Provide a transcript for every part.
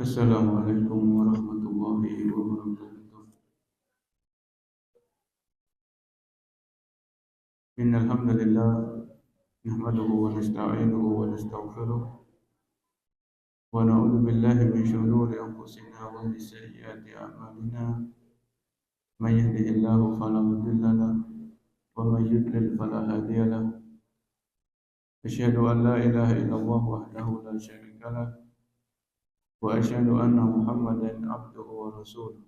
Assalamualaikum warahmatullahi wabarakatuh. Innal hamdalillah nahmaduhu wa nasta'inuhu wa nastaghfiruh wa na'udzu billahi min shururi anfusina wa min sayyiati a'malina. May yahdihillahu fala mudilla lahu wa may yudlil fala hadiya lahu. Asyhadu an la ilaha illallah wahdahu la syarika lahu wa asyhadu anna Muhammadan abduhu wa rasuluh.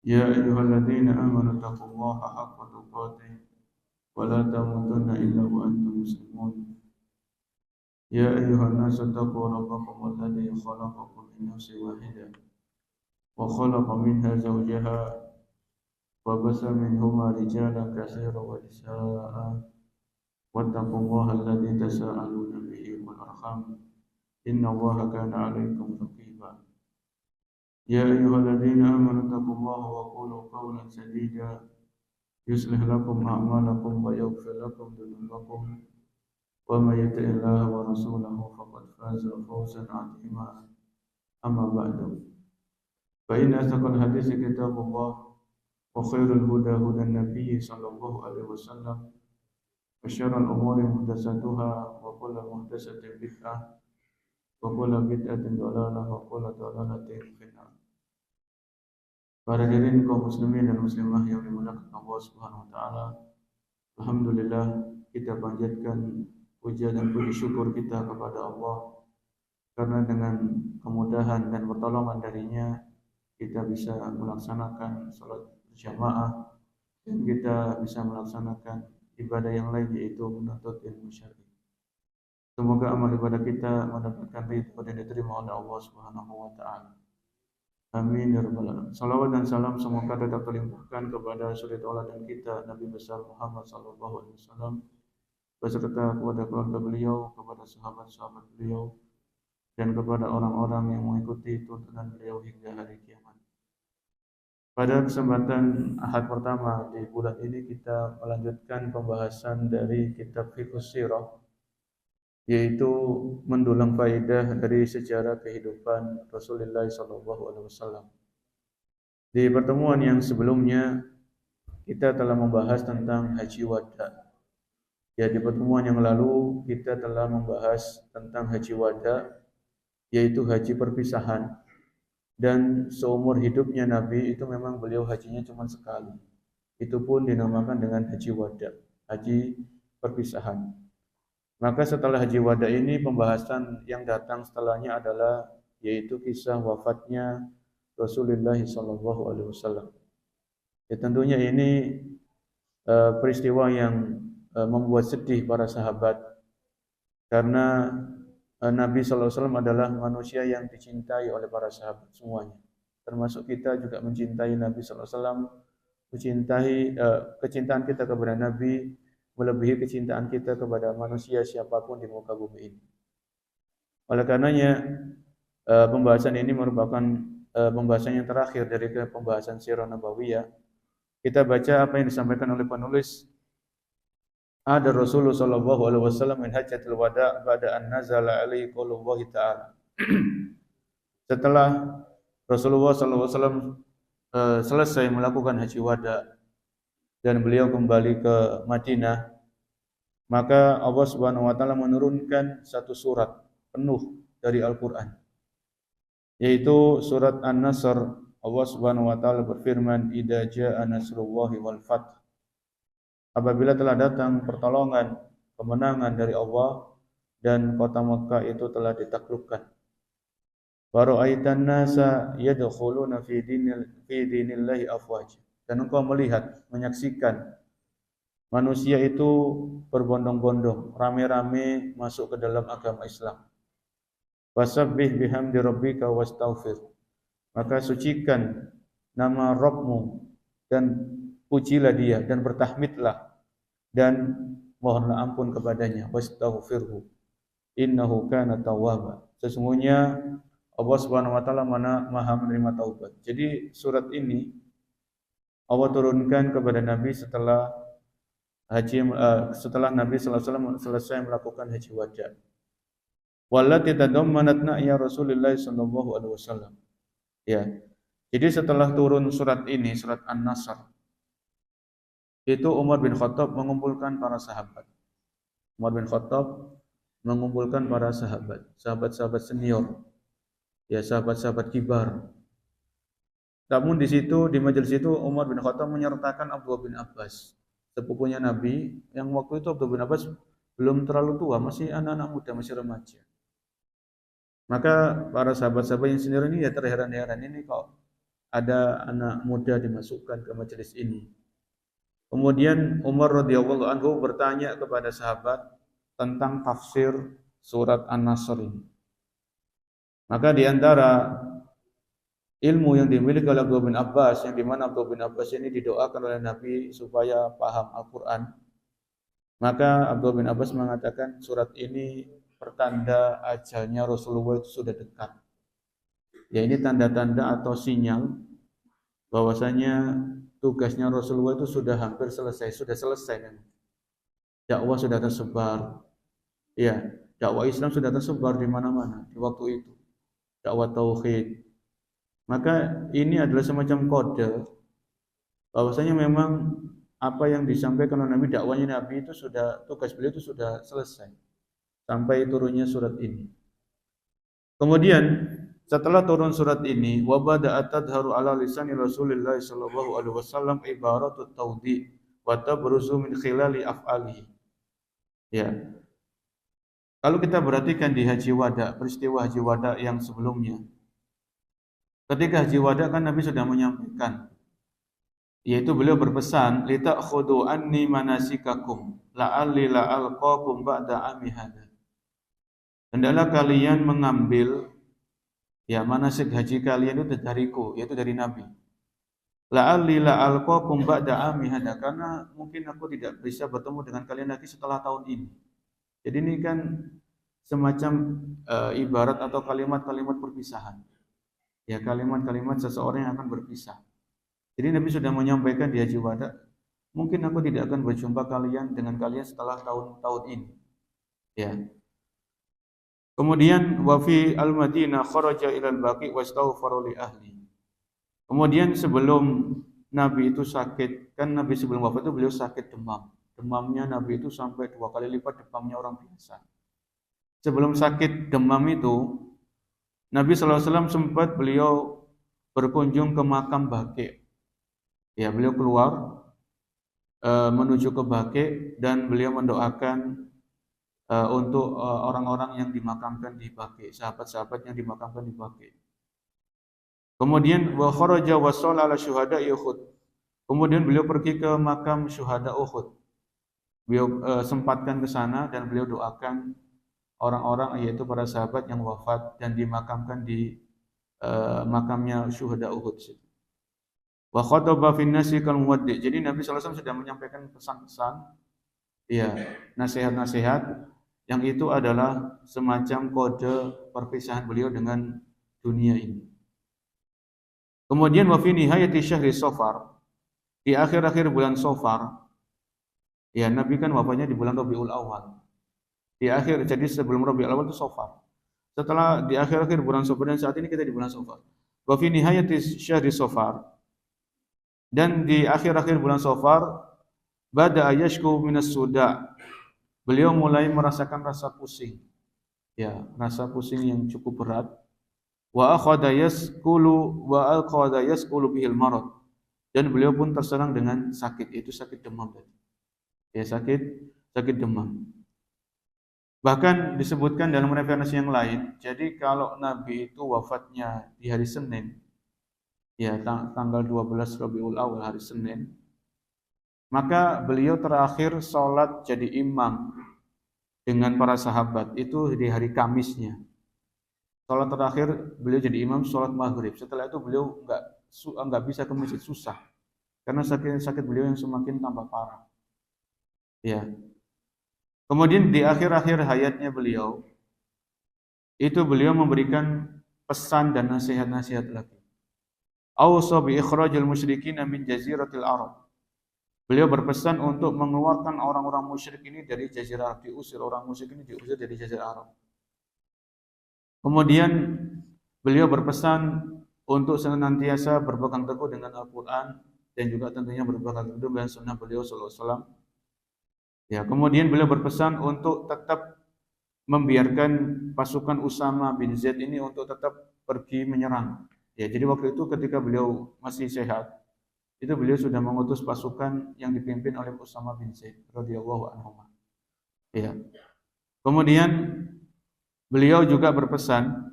Ya ayyuhalladzina amanu taqullaha haqqa tuqatih ولا تموتن إلا وأنتم مسلمون يا أيها الناس اتقوا ربكم الذي خلقكم من نفس واحدة وخلق منها زوجها وبث منهما رجالا كثيرا ونساء واتقوا الله الذي تساءلون به والأرحام إن الله كان عليكم رقيبا يا أيها الذين آمنوا اتقوا الله وقولوا قولا سديدا يصلح لكم أعمالكم ويغفر لكم ذنوبكم ومن يطع الله ورسوله فقد فاز فوزا عظيما أما بعد فإن أصدق الحديث كتاب الله وخير الهدى هدى النبي صلى الله عليه وسلم وشر الأمور محدثاتها وكل محدثة بدعة وكل بدعة ضلالة وكل ضلالة في النار. Para hadirin kaum muslimin dan muslimah yang dimuliakan Allah Subhanahu wa taala. Alhamdulillah kita panjatkan puja dan puji syukur kita kepada Allah karena dengan kemudahan dan pertolongan darinya kita bisa melaksanakan salat berjamaah dan kita bisa melaksanakan ibadah yang lain yaitu menuntut ilmu syar'i. Semoga amal ibadah kita mendapatkan ridha dan diterima oleh Allah Subhanahu wa taala. Amin ya rabbal alamin. Salawat dan salam semoga tetap terlimpahkan kepada suri tauladan kita Nabi besar Muhammad sallallahu alaihi wasallam beserta kepada keluarga beliau, kepada sahabat-sahabat beliau dan kepada orang-orang yang mengikuti tuntunan beliau hingga hari kiamat. Pada kesempatan Ahad pertama di bulan ini kita melanjutkan pembahasan dari kitab Fiqhus Sirah, yaitu mendulang faedah dari sejarah kehidupan Rasulullah SAW. Di pertemuan yang sebelumnya kita telah membahas tentang haji wada. Ya, di pertemuan yang lalu kita telah membahas tentang haji wada, yaitu haji perpisahan. Dan seumur hidupnya Nabi itu memang beliau hajinya cuma sekali. Itu pun dinamakan dengan haji wada, haji perpisahan. Maka setelah haji wada ini pembahasan yang datang setelahnya adalah yaitu kisah wafatnya Rasulullah SAW. Ya, tentunya ini peristiwa yang membuat sedih para sahabat karena Nabi SAW adalah manusia yang dicintai oleh para sahabat semuanya. Termasuk kita juga mencintai Nabi SAW, mencintai kecintaan kita kepada Nabi melebihi kecintaan kita kepada manusia siapapun di muka bumi ini. Oleh karenanya pembahasan ini merupakan pembahasan yang terakhir dari pembahasan Sirah Nabawiyah. Kita baca apa yang disampaikan oleh penulis. Ada Rasulullah sallallahu alaihi wasallam min hajjatil wada' ba'da an nazala alaihi qaulullah ta'ala. Setelah Rasulullah sallallahu alaihi wasallam selesai melakukan haji wada' dan beliau kembali ke Madinah, maka Allah Subhanahu wa taala menurunkan satu surat penuh dari Al-Qur'an, yaitu surat An-Nasr. Allah Subhanahu wa taala berfirman, "Idza jaa nasrullahi wal fath." Apabila telah datang pertolongan, kemenangan dari Allah dan kota Makkah itu telah ditaklukkan. Wa ra'aitan nasa yadkhuluna fi dinillahi afwaja. Dan engkau melihat, menyaksikan manusia itu berbondong-bondong, rame-rame masuk ke dalam agama Islam. Wasabbih bihamdi rabbika wastaghfir. Maka sucikan nama Rabbmu dan pujilah dia dan bertahmidlah dan mohonlah ampun kepadanya. Wastaghfirhu innahu kana tawwaba. Sesungguhnya Allah Subhanahu wa taala Maha menerima taubat. Jadi surat ini Allah turunkan kepada Nabi setelah Nabi sallallahu alaihi wasallam selesai melakukan haji wada. wallati tadammanatna ya Rasulullah sallallahu alaihi wasallam. Ya. Jadi setelah turun surat ini, surat An-Nasr, itu Umar bin Khattab mengumpulkan para sahabat. Umar bin Khattab mengumpulkan para sahabat, sahabat-sahabat senior, ya sahabat-sahabat kibar. Namun di situ, di majelis itu Umar bin Khattab menyertakan Abdullah bin Abbas, sepupunya Nabi, yang waktu itu Abdullah bin Abbas belum terlalu tua, masih anak-anak muda, masih remaja. Maka para sahabat-sahabat yang senior ini ya terheran-heran, ini kok ada anak muda dimasukkan ke majelis ini. Kemudian Umar radhiyallahu anhu bertanya kepada sahabat tentang tafsir surat An-Nasr ini. Maka di antara ilmu yang dimiliki oleh Abdullah bin Abbas, yang dimana Abdullah bin Abbas ini didoakan oleh Nabi supaya paham Al-Quran, maka Abdullah bin Abbas mengatakan surat ini pertanda ajalnya Rasulullah itu sudah dekat. Ya, ini tanda-tanda atau sinyal bahwasanya tugasnya Rasulullah itu sudah hampir selesai, sudah selesai. Dakwah sudah tersebar. Ya, dakwah Islam sudah tersebar di mana-mana di waktu itu. Dakwah tauhid. Maka ini adalah semacam kode bahwasanya memang apa yang disampaikan oleh Nabi, dakwanya Nabi itu sudah, tugas beliau itu sudah selesai sampai turunnya surat ini. Kemudian setelah turun surat ini, wa bada'at tadharu ala lisani Rasulillah sallallahu alaihi wasallam ibaratut tawdi wa tabruzu min khilali af'alihi. Ya. Kalau kita perhatikan di Haji Wada, peristiwa Haji Wada yang sebelumnya. Ketika Haji Wada kan Nabi sudah menyampaikan, yaitu beliau berpesan, "Lita'khudhu anni manasikakum la'alli la'alqakum ba'da ami hadza." Hendaklah kalian mengambil ya manasik haji kalian itu dariku, yaitu dari Nabi. La'alli la'alqakum ba'da ami hadza, karena mungkin aku tidak bisa bertemu dengan kalian lagi setelah tahun ini. Jadi ini kan semacam ibarat atau kalimat-kalimat perpisahan. Ya, kalimat-kalimat seseorang yang akan berpisah. Jadi Nabi sudah menyampaikan di Haji Wada, mungkin aku tidak akan berjumpa dengan kalian setelah tahun-tahun ini. Ya. Kemudian wa fi al-Madinah kharaja ila al-Baqi wastaghfara li ahli. Kemudian sebelum Nabi itu sakit, kan Nabi sebelum wafat itu beliau sakit demam. Demamnya Nabi itu sampai 2 kali lipat demamnya orang biasa. Sebelum sakit demam itu, Nabi SAW sempat beliau berkunjung ke makam Baqi. Ya, beliau keluar menuju ke Baqi dan beliau mendoakan untuk orang-orang yang dimakamkan di Baqi, sahabat-sahabat yang dimakamkan di Baqi. Kemudian wa kharaja wa shalla ala syuhada'i Uhud. Kemudian beliau pergi ke makam syuhada Uhud. Beliau sempatkan ke sana dan beliau doakan orang-orang, yaitu para sahabat yang wafat dan dimakamkan di makamnya syuhada Uhud. Wa khataba fin nasi kal muwaddi. Jadi Nabi sallallahu alaihi wasallam sudah menyampaikan pesan-pesan, ya, nasihat-nasihat yang itu adalah semacam kode perpisahan beliau dengan dunia ini. Kemudian wa fi nihayati syahri Safar, di akhir-akhir bulan Safar, ya Nabi kan wafatnya di bulan Rabiul Awal. Di akhir, jadi sebelum Rabiul Awal itu Safar. Setelah di akhir-akhir bulan Safar dan saat ini kita di bulan Safar. Wa fi nihayati syahri Safar, dan di akhir-akhir bulan Safar, bada yashku minas suda. Beliau mulai merasakan rasa pusing. Ya, rasa pusing yang cukup berat. Wa akhadha yaskulu bihil marad. Dan beliau pun terserang dengan sakit, itu sakit demam. Ya, sakit demam. Bahkan disebutkan dalam referensi yang lain, jadi kalau Nabi itu wafatnya di hari Senin, ya tanggal 12 Rabiul Awal, hari Senin, maka beliau terakhir sholat jadi imam dengan para sahabat itu di hari Kamisnya. Sholat terakhir beliau jadi imam sholat maghrib. Setelah itu beliau nggak bisa ke masjid, susah karena sakit beliau yang semakin tambah parah. Ya. Kemudian di akhir-akhir hayatnya beliau itu beliau memberikan pesan dan nasihat-nasihat lagi. Awsa bi ikhrajil musyrikin min jaziratil Arab. Beliau berpesan untuk mengeluarkan orang-orang musyrik ini dari jazirah Arab, diusir orang musyrik ini, diusir dari jazirah Arab. Kemudian beliau berpesan untuk senantiasa berpegang teguh dengan Al-Quran dan juga tentunya berpegang teguh dengan sunnah beliau sallallahu alaihi wasallam. Ya, kemudian beliau berpesan untuk tetap membiarkan pasukan Usama bin Zaid ini untuk tetap pergi menyerang. Ya, jadi waktu itu ketika beliau masih sehat, itu beliau sudah mengutus pasukan yang dipimpin oleh Usama bin Zaid radhiyallahu anhu. Ya. Kemudian beliau juga berpesan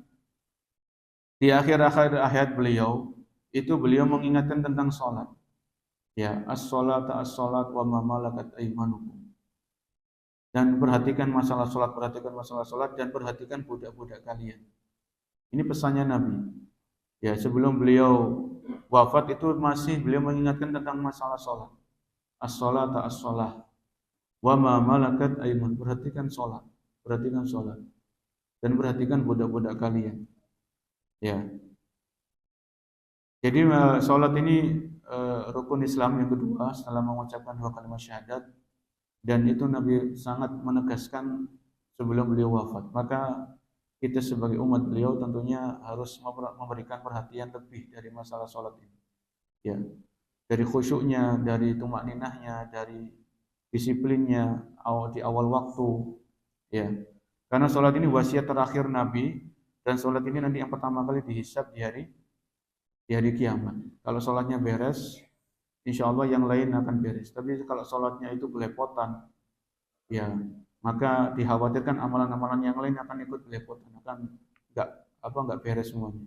di akhir-akhir ayat beliau itu beliau mengingatkan tentang salat. Ya, as-salat as-salat wa ma malakat aymanukum. Dan perhatikan masalah salat dan perhatikan budak-budak kalian. Ini pesannya Nabi. Ya, sebelum beliau wafat itu masih beliau mengingatkan tentang masalah salat. As-salat as-salah wa ma malakat ayman. Perhatikan salat, perhatikan salat. Dan perhatikan budak-budak kalian. Ya. Jadi salat ini rukun Islam yang kedua setelah mengucapkan dua kalimat syahadat, dan itu Nabi sangat menegaskan sebelum beliau wafat. Maka kita sebagai umat beliau tentunya harus memberikan perhatian lebih dari masalah salat ini. Ya. Dari khusyuknya, dari tumakninahnya, dari disiplinnya di awal waktu. Ya. Karena salat ini wasiat terakhir Nabi, dan salat ini nanti yang pertama kali dihisab di hari kiamat. Kalau salatnya beres, insya Allah yang lain akan beres. Tapi kalau salatnya itu belepotan, ya maka dikhawatirkan amalan-amalan yang lain akan ikut belepotan, akan nggak beres semuanya.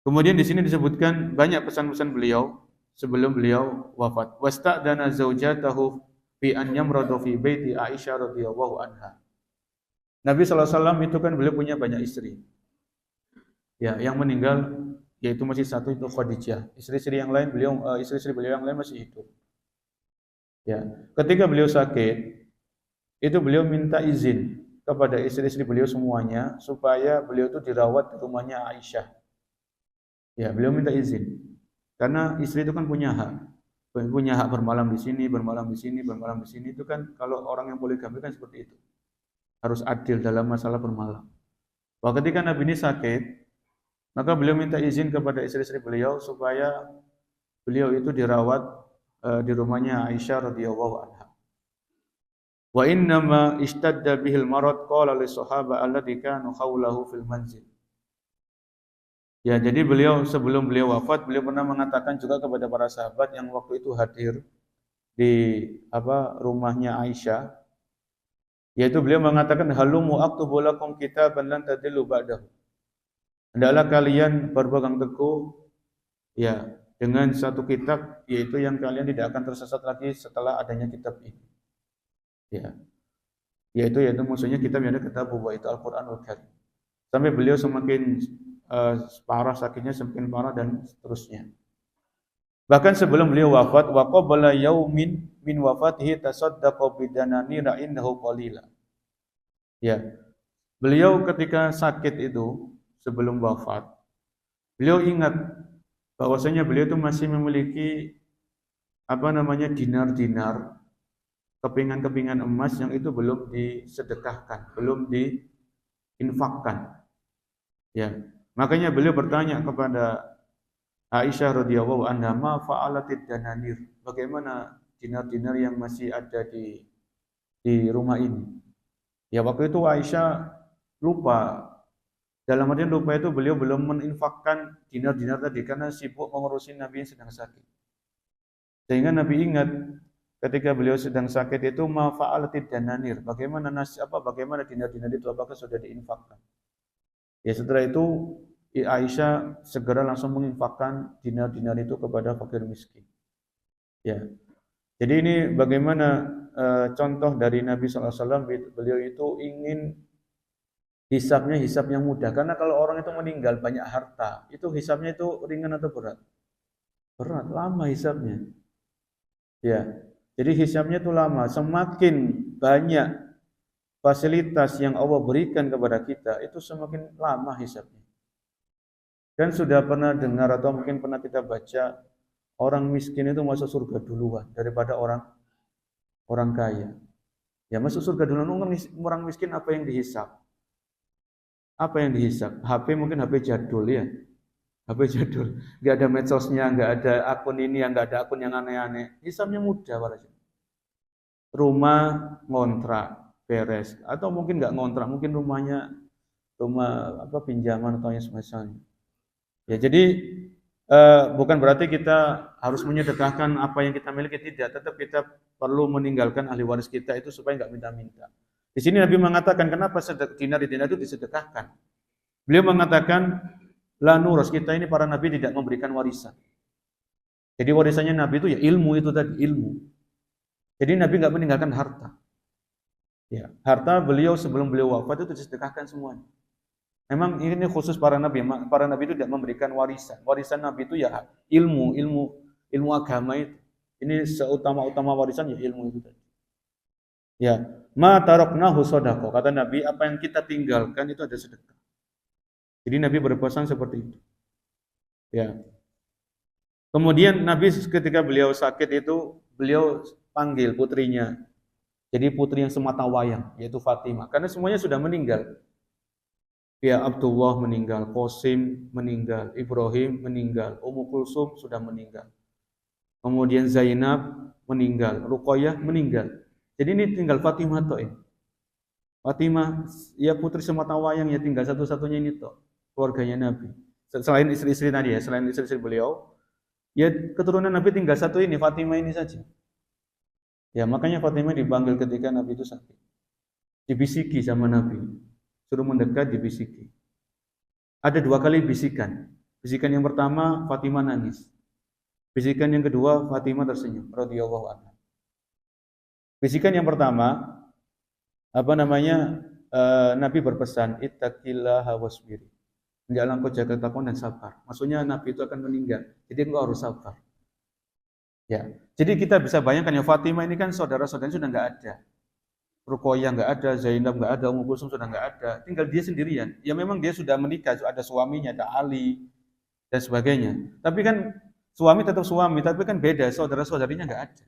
Kemudian di sini disebutkan banyak pesan-pesan beliau sebelum beliau wafat. Wasta'dana zaujatahu fi an yamradu fi baiti Aisyah radhiyallahu anha. Nabi SAW itu kan beliau punya banyak istri. Ya, yang meninggal yaitu masih satu, itu Khadijah. Istri-istri yang lain istri-istri beliau yang lain masih hidup. Ya, ketika beliau sakit, itu beliau minta izin kepada istri-istri beliau semuanya supaya beliau itu dirawat di rumahnya Aisyah. Ya, beliau minta izin. Karena istri itu kan punya hak bermalam di sini, bermalam di sini, bermalam di sini. Itu kan kalau orang yang poligami kan seperti itu. Harus adil dalam masalah bermalam. Bahwa ketika Nabi ini sakit, maka beliau minta izin kepada istri-istri beliau supaya beliau itu dirawat di rumahnya Aisyah radhiyallahu anha. Wa innama ishtadda bihil marad qala lis sahaba alladzi kanu haulahu fil manzil. Ya, jadi beliau sebelum beliau wafat, beliau pernah mengatakan juga kepada para sahabat yang waktu itu hadir di rumahnya Aisyah, yaitu beliau mengatakan halumu aktubu lakum kitaban lan tadillu ba'dahu. Hendaklah kalian berpegang teguh ya dengan satu kitab, yaitu yang kalian tidak akan tersesat lagi setelah adanya kitab ini. Ya. Yaitu maksudnya kitab yang ada kitab bahwa itu Al-Qur'anul Karim. Sampai beliau semakin parah sakitnya, semakin parah dan seterusnya. Bahkan sebelum beliau wafat, wa qabla yaumin min wafatihi tasaddaqa bidananira innahu qalila. Ya. Beliau ketika sakit itu sebelum wafat, beliau ingat bahwasanya beliau itu masih memiliki dinar-dinar, kepingan-kepingan emas yang itu belum disedekahkan, belum diinfakkan. Ya. Makanya beliau bertanya kepada Aisyah radhiyallahu anha, "Ma fa'alatid dananir?" Bagaimana dinar-dinar yang masih ada di rumah ini? Ya, waktu itu Aisyah lupa. Dalam artian lupa itu beliau belum meninfakkan dinar-dinar tadi karena sibuk mengurusi Nabi yang sedang sakit. Sehingga Nabi ingat ketika beliau sedang sakit itu, "Ma fa'alatid dananir?" Bagaimana dinar-dinar itu, apakah sudah diinfakkan? Ya, setelah itu Aisyah segera langsung menginfakkan dinar-dinar itu kepada fakir miskin. Ya. Jadi ini bagaimana contoh dari Nabi SAW, beliau itu ingin hisabnya hisab yang mudah. Karena kalau orang itu meninggal banyak harta, itu hisabnya itu ringan atau berat? Berat, lama hisabnya. Ya. Jadi hisabnya itu lama. Semakin banyak fasilitas yang Allah berikan kepada kita, itu semakin lama hisabnya. Dan sudah pernah dengar atau mungkin pernah kita baca, orang miskin itu masuk surga duluan daripada orang kaya. Ya, masuk surga duluan. Orang miskin apa yang dihisab? Apa yang dihisap? HP mungkin HP jadul ya. HP jadul. Nggak ada medsosnya, nggak ada akun ini, nggak ada akun yang aneh-aneh. Hisapnya mudah para jemaah. Rumah ngontrak beres atau mungkin nggak ngontrak, mungkin rumah apa pinjaman atau yang semisalnya. Ya, jadi bukan berarti kita harus menyedekahkan apa yang kita miliki, tidak. Tetap kita perlu meninggalkan ahli waris kita itu supaya nggak minta-minta. Di sini Nabi mengatakan kenapa dinar itu disedekahkan. Beliau mengatakan la nuras, kita ini para nabi tidak memberikan warisan. Jadi warisannya nabi itu ya ilmu itu tadi, ilmu. Jadi nabi nggak meninggalkan harta. Ya, harta beliau sebelum beliau wafat itu disedekahkan semuanya. Memang ini khusus para nabi. Para nabi itu tidak memberikan warisan. Warisan nabi itu ya ilmu agama itu. Ini seutama-utama warisan ya ilmu itu tadi. Ya, ma taraknahu shadaqah. Kata Nabi, apa yang kita tinggalkan itu ada sedekah. Jadi Nabi berpesan seperti itu. Ya. Kemudian Nabi ketika beliau sakit itu beliau panggil putrinya. Jadi putri yang semata wayang yaitu Fatimah. Karena semuanya sudah meninggal. Ya, Abdullah meninggal, Qasim meninggal, Ibrahim meninggal, Ummu Kulsum sudah meninggal. Kemudian Zainab meninggal, Ruqayyah meninggal. Jadi ini tinggal Fatimah toh. Fatimah ya putri semata wayang ya tinggal satu-satunya ini toh keluarganya Nabi. Selain istri-istri tadi ya, selain istri-istri beliau, ya keturunan Nabi tinggal satu ini Fatimah ini saja. Ya makanya Fatimah dipanggil ketika Nabi itu sakit. Dibisiki sama Nabi. Suruh mendekat dibisiki. Ada 2 kali bisikan. Bisikan yang pertama Fatimah nangis. Bisikan yang kedua Fatimah tersenyum radhiyallahu anha. Bisikan yang pertama Nabi berpesan ittaqillaha wasbir. Hendaklah engkau jaga takwa dan sabar. Maksudnya Nabi itu akan meninggal. Jadi engkau harus sabar. Ya. Jadi kita bisa bayangkan ya Fatimah ini kan saudara-saudaranya sudah enggak ada. Ruqayyah enggak ada, Zainab enggak ada, Ummu Kulsum sudah enggak ada. Tinggal dia sendirian. Ya memang dia sudah menikah, ada suaminya, ada Ali dan sebagainya. Tapi kan suami tetap suami, tapi kan beda, saudara-saudarinya enggak ada.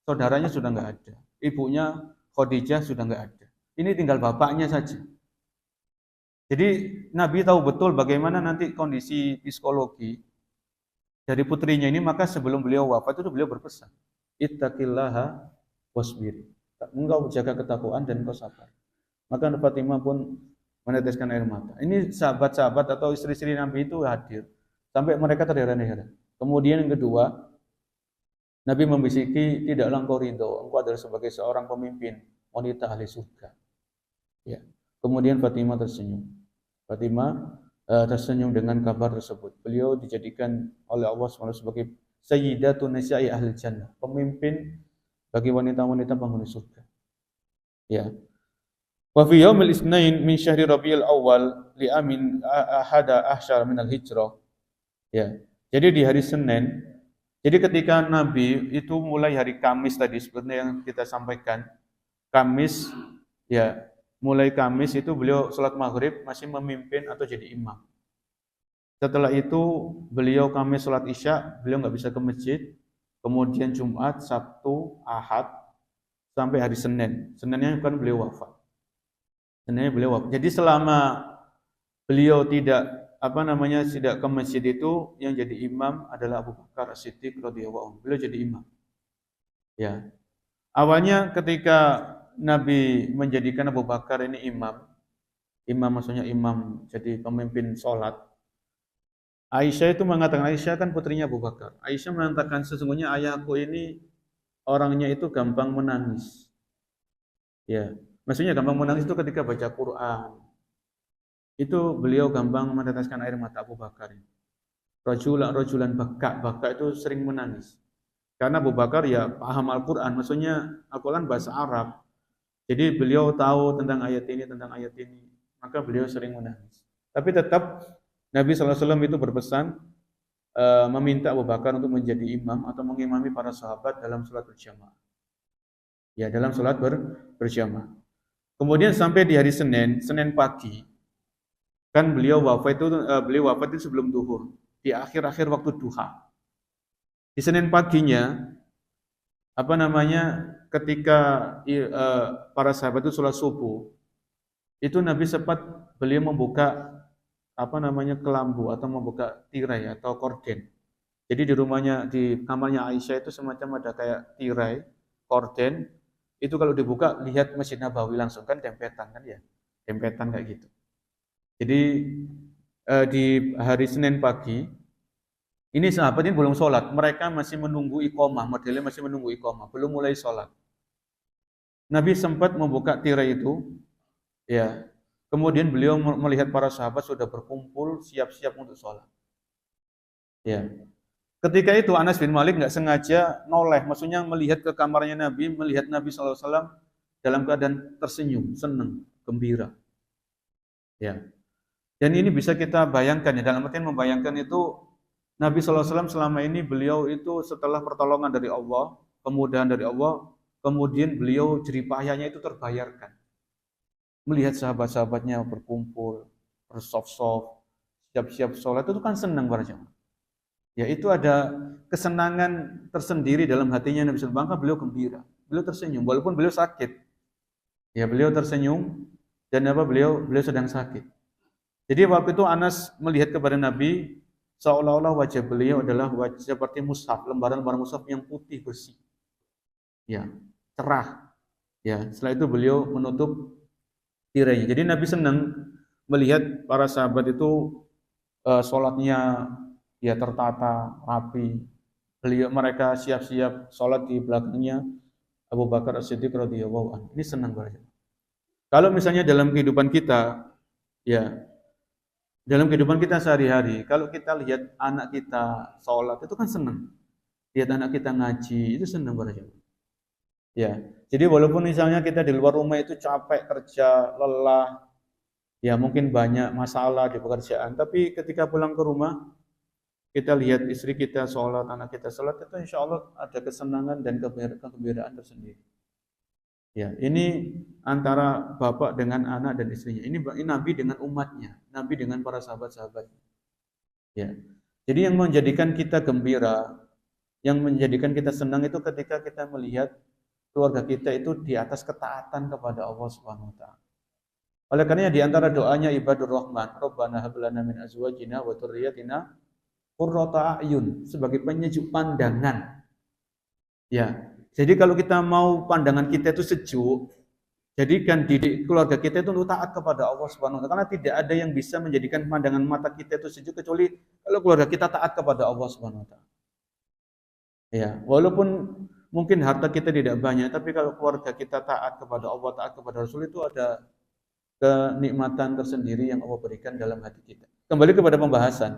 Saudaranya sudah enggak ada. Ibunya Khadijah sudah enggak ada. Ini tinggal bapaknya saja. Jadi Nabi tahu betul bagaimana nanti kondisi psikologi dari putrinya ini, maka sebelum beliau wafat itu beliau berpesan, ittaqillaha wasbir. Engkau jaga ketakwaan dan engkau sabar. Maka Fatimah pun meneteskan air mata. Ini sahabat-sahabat atau istri-istri Nabi itu hadir sampai mereka terheran-heran. Kemudian yang kedua, Nabi membisiki, tidaklah engkau ridho, engkau adalah sebagai seorang pemimpin wanita ahli surga. Ya. Kemudian Fatimah tersenyum. Fatimah tersenyum dengan kabar tersebut. Beliau dijadikan oleh Allah SWT sebagai sayyidatun nisa'i ahli jannah, pemimpin bagi wanita-wanita penghuni surga. Ya. Wa fi yaumil itsnain min syahri Rabiul Awal li amin ahada ahsyar min al-hijrah. Ya. Jadi di hari Senin, jadi ketika Nabi itu mulai hari Kamis tadi seperti yang kita sampaikan, Kamis ya, mulai Kamis itu beliau sholat maghrib masih memimpin atau jadi imam. Setelah itu beliau Kamis sholat isya, beliau nggak bisa ke masjid. Kemudian Jumat, Sabtu, Ahad, sampai hari Senin. Seninnya kan beliau wafat. Seninnya beliau wafat. Jadi selama beliau tidak tidak ke masjid itu, yang jadi imam adalah Abu Bakar As-Siddiq radhiyallahu anhu. Beliau jadi imam. Ya. Awalnya ketika Nabi menjadikan Abu Bakar ini imam maksudnya imam jadi pemimpin sholat. Aisyah itu mengatakan, Aisyah kan putrinya Abu Bakar. Aisyah mengatakan sesungguhnya ayahku ini orangnya itu gampang menangis. Ya, maksudnya gampang menangis itu ketika baca Quran. Itu beliau gampang meneteskan air mata Abu Bakar. Rajulan baka itu sering menangis. Karena Abu Bakar ya paham Al-Quran, maksudnya Al-Quran bahasa Arab. Jadi beliau tahu tentang ayat ini, maka beliau sering menangis. Tapi tetap Nabi SAW itu berpesan meminta Abu Bakar untuk menjadi imam atau mengimami para sahabat dalam sholat berjamaah. Ya, dalam sholat berjamaah. Kemudian sampai di hari Senin pagi, kan beliau wafat itu sebelum duhur, di akhir-akhir waktu duha. Di Senin paginya, ketika para sahabat itu sholat subuh, itu Nabi sempat beliau membuka kelambu atau membuka tirai atau korden. Jadi di rumahnya, di kamarnya Aisyah itu semacam ada kayak tirai, korden. Itu kalau dibuka lihat Masjid Nabawi langsung kan dempetan kan ya, dempetan kayak gitu. Jadi di hari Senin pagi ini sahabat ini belum sholat, mereka masih menunggu iqomah, modelnya masih menunggu iqomah, belum mulai sholat. Nabi sempat membuka tirai itu, ya. Kemudian beliau melihat para sahabat sudah berkumpul siap-siap untuk sholat. Ya. Ketika itu Anas bin Malik nggak sengaja noleh, maksudnya melihat ke kamarnya Nabi, melihat Nabi SAW dalam keadaan tersenyum, senang, gembira. Ya. Dan ini bisa kita bayangkan ya, dalam artian membayangkan itu Nabi SAW selama ini beliau itu setelah pertolongan dari Allah, kemudahan dari Allah, kemudian beliau jeripayahnya itu terbayarkan. Melihat sahabat-sahabatnya berkumpul, bersof-sof, siap-siap sholat, itu kan senang para jemaah. Ya itu ada kesenangan tersendiri dalam hatinya Nabi SAW, maka beliau gembira, beliau tersenyum, walaupun beliau sakit. Ya beliau tersenyum dan beliau sedang sakit. Jadi waktu itu Anas melihat kepada Nabi, seolah-olah wajah beliau adalah wajah seperti mushaf, lembaran-lembaran mushaf yang putih bersih. Ya, cerah. Ya, setelah itu beliau menutup tirainya. Jadi Nabi senang melihat para sahabat itu sholatnya ya tertata, rapi. Mereka siap-siap sholat di belakangnya Abu Bakar As-Siddiq radhiyallahu anhu. Ini senang banget. Kalau misalnya dalam kehidupan kita, ya dalam kehidupan kita sehari-hari, kalau kita lihat anak kita sholat, itu kan senang. Lihat anak kita ngaji, itu senang banget. Ya, jadi walaupun misalnya kita di luar rumah itu capek kerja, lelah, ya mungkin banyak masalah di pekerjaan, tapi ketika pulang ke rumah, kita lihat istri kita sholat, anak kita sholat, itu insya Allah ada kesenangan dan kegembiraan tersendiri. Ya, ini antara bapak dengan anak dan istrinya. Ini Nabi dengan umatnya, Nabi dengan para sahabat-sahabatnya. Ya. Jadi yang menjadikan kita gembira, yang menjadikan kita senang itu ketika kita melihat keluarga kita itu di atas ketaatan kepada Allah Subhanahu wa taala. Oleh karenanya di antara doanya ibadur rahman, Rabbana hab lana min azwajina wa dzurriyyatina qurrata a'yun, sebagai penyejuk pandangan. Ya. Jadi kalau kita mau pandangan kita itu sejuk, jadikan didik keluarga kita itu untuk taat kepada Allah Subhanahu wa taala, karena tidak ada yang bisa menjadikan pandangan mata kita itu sejuk kecuali kalau keluarga kita taat kepada Allah Subhanahu wa taala. Ya, walaupun mungkin harta kita tidak banyak, tapi kalau keluarga kita taat kepada Allah, taat kepada Rasul, itu ada kenikmatan tersendiri yang Allah berikan dalam hati kita. Kembali kepada pembahasan.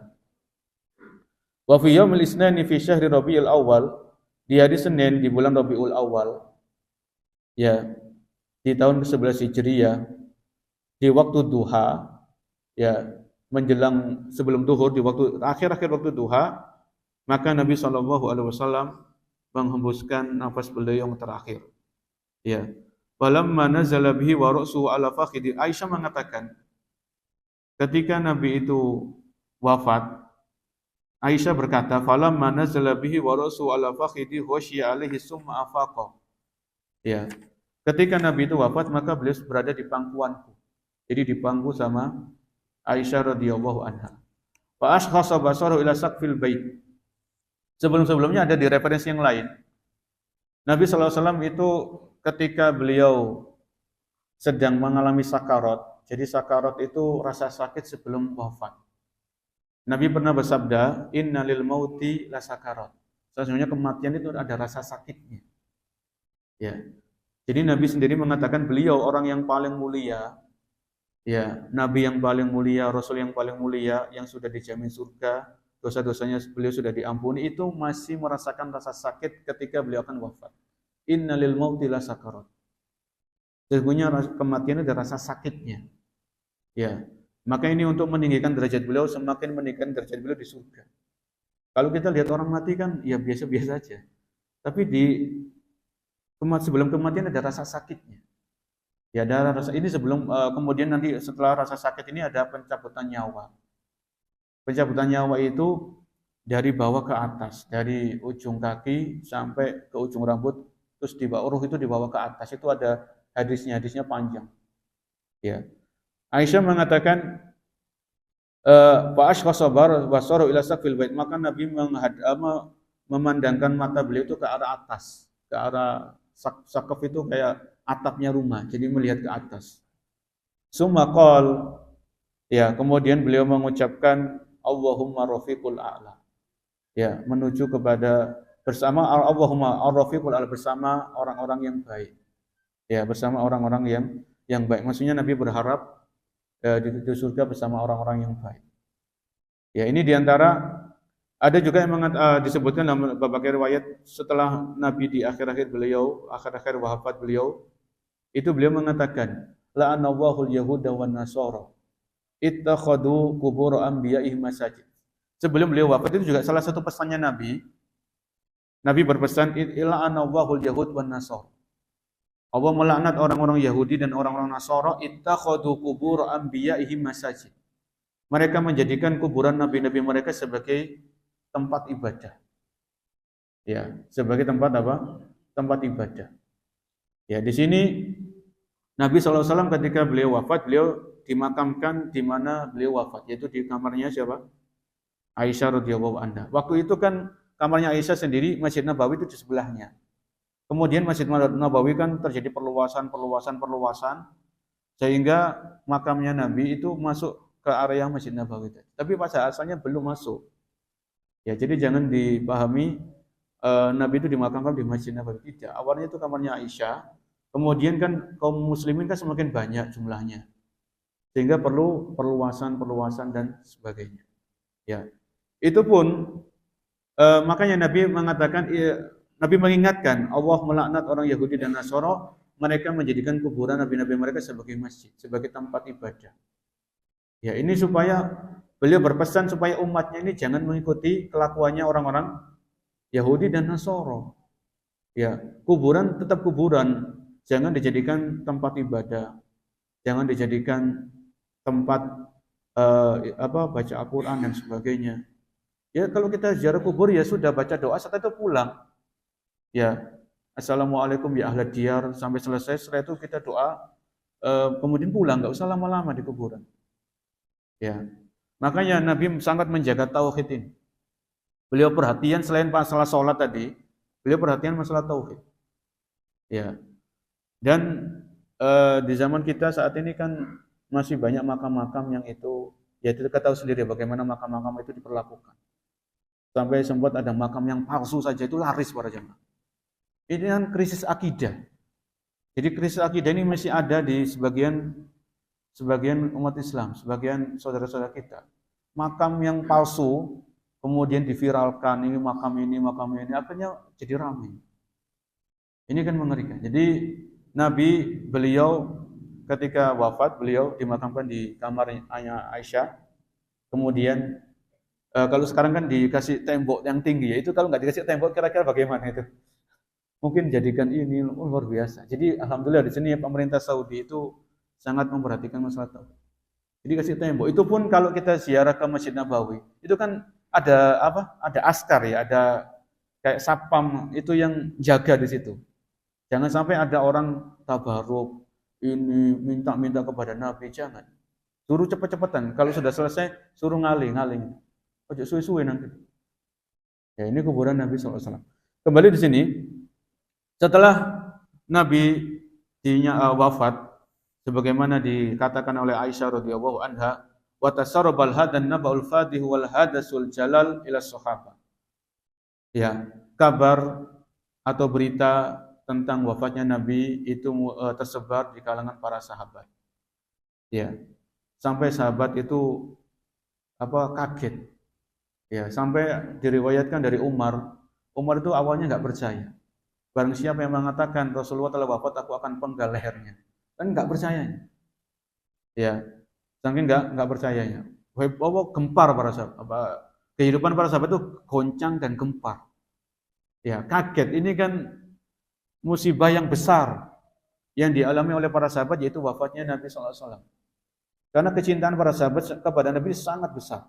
Wa fi yaumil isnani fi syahri Rabiul Awal, di hari Senin di bulan Rabiul Awal, ya, di tahun ke-11 Hijriah, di waktu duha, ya, menjelang sebelum zuhur, di waktu akhir-akhir waktu duha, maka Nabi SAW menghembuskan nafas beliau yang terakhir. Ya. Falamma nazala bihi wa ra'suhu ala fakhidi. Aisyah mengatakan, ketika Nabi itu wafat, Aisyah berkata, falamma nazala bihi wa ra'suhu ala fakhidi khashiya alaihi summa afaqa. Ya. Ketika Nabi itu wafat, maka beliau berada di pangkuanku. Jadi di pangku sama Aisyah radhiyallahu anha. Fa ashkhasa basaru ila saqfil bait. Sebelum-sebelumnya ada di referensi yang lain. Nabi SAW itu ketika beliau sedang mengalami sakarat, jadi sakarat itu rasa sakit sebelum wafat. Nabi pernah bersabda, innalil mauti la sakarat. Sesungguhnya kematian itu ada rasa sakitnya. Ya. Jadi Nabi sendiri mengatakan beliau orang yang paling mulia, ya, Nabi yang paling mulia, Rasul yang paling mulia, yang sudah dijamin surga, dosa-dosanya beliau sudah diampuni, itu masih merasakan rasa sakit ketika beliau akan wafat. Innalil mauti la sakarat. Sesungguhnya kematian ada rasa sakitnya. Ya. Maka ini untuk meninggikan derajat beliau, semakin meninggikan derajat beliau di surga. Kalau kita lihat orang mati kan ya biasa-biasa aja. Tapi sebelum kematian ada rasa sakitnya. Ya ada rasa ini sebelum kemudian nanti setelah rasa sakit ini ada pencabutan nyawa. Pencabutan nyawa itu dari bawah ke atas, dari ujung kaki sampai ke ujung rambut, terus ruh itu dibawa ke atas. Itu ada hadisnya panjang. Ya. Aisyah mengatakan fa ashkhasa basaru ila saqfil bait, maka Nabi memandangkan mata beliau itu ke arah atas, ke arah saqaf itu kayak atapnya rumah, jadi melihat ke atas. Summa qol, ya, kemudian beliau mengucapkan Allahumma rafiqul a'la. Ya, menuju kepada bersama Allahumma ar-rafiqul a'la, bersama orang-orang yang baik. Ya, bersama orang-orang yang baik. Maksudnya Nabi berharap di surga bersama orang-orang yang baik. Ya, ini diantara ada juga yang disebutkan dalam berbagai riwayat setelah Nabi di akhir-akhir wafat beliau, itu beliau mengatakan, la'anallahu al-yahuda wan nasara ittakhadhu qubur anbiya'ihim masajid. Sebelum beliau wafat itu juga salah satu pesannya Nabi berpesan, la'anallahu al-yahud wan nasara. Allah melaknat orang-orang Yahudi dan orang-orang Nasara, ittakhadhu qubur anbiya'ihim masajid. Mereka menjadikan kuburan nabi-nabi mereka sebagai tempat ibadah. Ya, sebagai tempat apa? Tempat ibadah. Ya, di sini Nabi SAW ketika beliau wafat, beliau dimakamkan di mana beliau wafat, yaitu di kamarnya siapa? Aisyah radhiyallahu anha. Waktu itu kan kamarnya Aisyah sendiri, Masjid Nabawi itu di sebelahnya. Kemudian Masjid Nabawi kan terjadi perluasan, sehingga makamnya Nabi itu masuk ke area Masjid Nabawi. Tapi pada asalnya belum masuk. Ya, jadi jangan dipahami Nabi itu dimakamkan di Masjid Nabawi. Tidak. Awalnya itu kamarnya Aisyah. Kemudian kan kaum muslimin kan semakin banyak jumlahnya. Sehingga perlu perluasan dan sebagainya. Ya. Itu pun makanya Nabi mengatakan, Nabi mengingatkan, Allah melaknat orang Yahudi dan Nasara, mereka menjadikan kuburan nabi-nabi mereka sebagai masjid, sebagai tempat ibadah. Ya, ini supaya beliau berpesan supaya umatnya ini jangan mengikuti kelakuannya orang-orang Yahudi dan Nasara. Ya, kuburan tetap kuburan, jangan dijadikan tempat ibadah, jangan dijadikan tempat baca Al-Quran dan sebagainya. Ya, kalau kita ziarah kubur ya sudah baca doa setelah itu pulang. Ya, assalamualaikum ya ahla diyar, sampai selesai. Setelah itu kita doa, kemudian pulang, nggak usah lama-lama di kuburan. Ya, makanya Nabi sangat menjaga tauhid ini. Beliau perhatian selain masalah sholat tadi, beliau perhatian masalah tauhid. Ya, dan di zaman kita saat ini kan masih banyak makam-makam yang itu, ya kita tahu sendiri bagaimana makam-makam itu diperlakukan. Sampai sempat ada makam yang palsu saja itu laris para jemaah. Ini kan krisis akidah. Jadi krisis akidah ini masih ada di sebagian umat Islam, sebagian saudara-saudara kita. Makam yang palsu kemudian diviralkan, ini, akhirnya jadi ramai. Ini kan mengerikan. Jadi Nabi beliau ketika wafat, beliau dimakamkan di kamarnya Aisyah. Kemudian kalau sekarang kan dikasih tembok yang tinggi, ya itu kalau nggak dikasih tembok kira-kira bagaimana itu? Mungkin jadikan ini luar biasa. Jadi alhamdulillah di sini pemerintah Saudi itu sangat memperhatikan masalah tauhid. Jadi kasih tembok. Itu pun kalau kita ziarah ke Masjid Nabawi, itu kan ada apa? Ada askar ya, ada kayak satpam itu yang jaga di situ. Jangan sampai ada orang tabaruk ini minta-minta kepada Nabi, jangan. Suruh cepet-cepetan. Kalau sudah selesai, suruh ngaling. Ojo suwe-suwe nanti. Ya, ini kuburan Nabi SAW. Kembali di sini. Setelah Nabi wafat, sebagaimana dikatakan oleh Aisyah radhiyallahu anha, wa tasarrabal hadan naba'ul fadih wal hadasul jalal ila sahabat. Ya, kabar atau berita tentang wafatnya Nabi itu tersebar di kalangan para sahabat. Ya, sampai sahabat itu kaget. Ya, sampai diriwayatkan dari Umar itu awalnya nggak percaya. Barang siapa yang mengatakan Rasulullah telah wafat, aku akan penggal lehernya. Kan nggak percayanya. Ya, saking nggak percayanya. Gempar para sahabat. Kehidupan para sahabat itu goncang dan gempar. Ya, kaget. Ini kan musibah yang besar yang dialami oleh para sahabat, yaitu wafatnya Nabi SAW. Karena kecintaan para sahabat kepada Nabi sangat besar.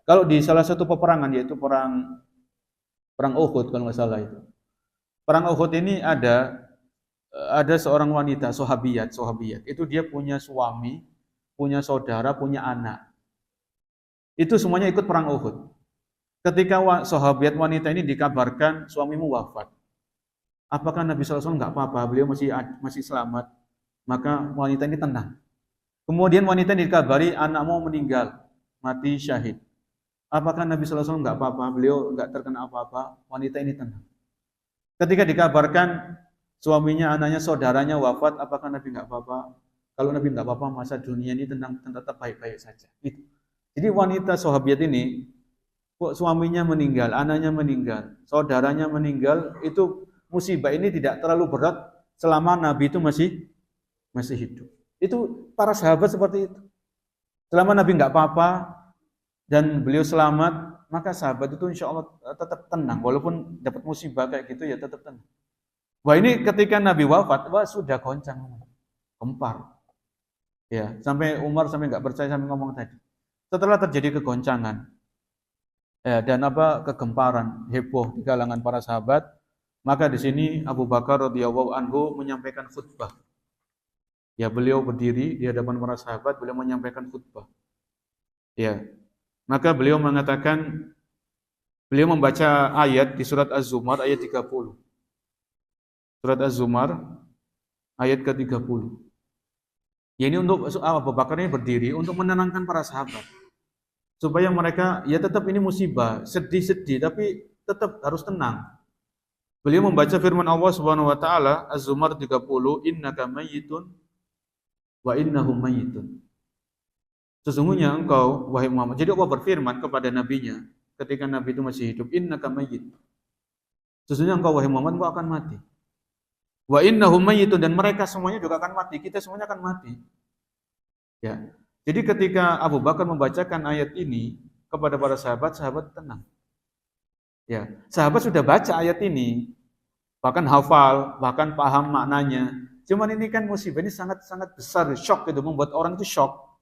Kalau di salah satu peperangan, yaitu perang Uhud kalau nggak salah itu. Perang Uhud ini ada seorang wanita sahabiyat. Itu dia punya suami punya saudara, punya anak. Itu semuanya ikut perang Uhud. Ketika sahabat wanita ini dikabarkan suamimu wafat, apakah Nabi SAW nggak apa-apa, beliau masih selamat? Maka wanita ini tenang. Kemudian wanita ini dikabari anakmu meninggal, mati syahid. Apakah Nabi SAW nggak apa-apa, beliau nggak terkena apa-apa? Wanita ini tenang. Ketika dikabarkan suaminya, anaknya, saudaranya wafat, apakah Nabi nggak apa-apa? Kalau Nabi nggak apa-apa, masa dunia ini tetap baik-baik saja. Gitu. Jadi wanita sahabat ini, suaminya meninggal, anaknya meninggal, saudaranya meninggal, itu musibah ini tidak terlalu berat selama Nabi itu masih hidup. Itu para sahabat seperti itu. Selama Nabi nggak apa-apa dan beliau selamat, maka sahabat itu insya Allah tetap tenang. Walaupun dapat musibah kayak gitu ya tetap tenang. Wah ini ketika Nabi wafat, wah sudah goncang, gempar. Ya, sampai Umar sampai nggak percaya sampai ngomong tadi. Setelah terjadi kegoncangan dan kegemparan, heboh di kalangan para sahabat, maka di sini Abu Bakar radhiyallahu anhu menyampaikan khutbah. Ya, beliau berdiri di hadapan para sahabat, beliau menyampaikan khutbah. Ya. Maka beliau mengatakan, beliau membaca ayat di surat Az-Zumar ayat 30. Surat Az-Zumar ayat ke-30. Ya, ini untuk Abu Bakar ini berdiri untuk menenangkan para sahabat. Supaya mereka ya tetap ini musibah, sedih-sedih tapi tetap harus tenang. Beliau membaca firman Allah Subhanahu wa taala Az-Zumar 30, innaka mayyitun wa innahum mayyitun. Sesungguhnya engkau wahai Muhammad. Jadi Allah berfirman kepada nabinya ketika nabi itu masih hidup, innaka mayyit. Sesungguhnya engkau wahai Muhammad, engkau akan mati. Wa innahum mayyitun, dan mereka semuanya juga akan mati, kita semuanya akan mati. Ya. Jadi ketika Abu Bakar membacakan ayat ini kepada para sahabat, sahabat tenang. Ya, sahabat sudah baca ayat ini, bahkan hafal, bahkan paham maknanya. Cuman ini kan musibah ini sangat-sangat besar, shock itu, membuat orang itu shock.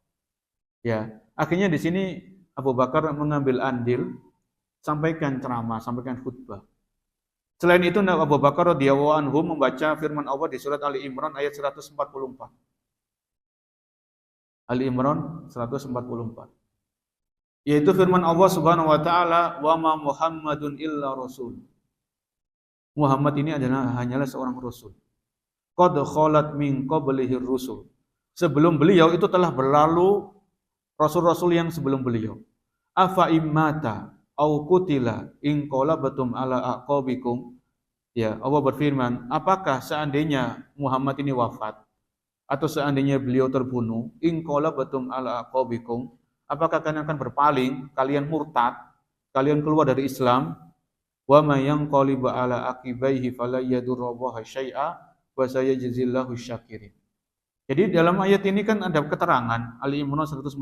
Ya, akhirnya di sini Abu Bakar mengambil andil, sampaikan ceramah, sampaikan khutbah. Selain itu Abu Bakar radhiyallahu anhu membaca firman Allah di surat Ali Imran ayat 144. Ali Imran 144. Yaitu firman Allah Subhanahu wa taala, "Wa ma Muhammadun illa rasul." Muhammad ini hanyalah seorang rasul. Qad khalat min qablihi rusul. Sebelum beliau itu telah berlalu rasul-rasul yang sebelum beliau. Afa immata au qutila in qalabatum ala aqabikum. Ya, Allah berfirman, apakah seandainya Muhammad ini wafat atau seandainya beliau terbunuh, in qalabatum ala aqabikum, apakah kalian akan berpaling, kalian murtad, kalian keluar dari Islam? Wa may yanqalib ala aqibaihi fala yadurrullaha syai'a wa sayajzillahu syakirin. Jadi dalam ayat ini kan ada keterangan Ali Imran 144,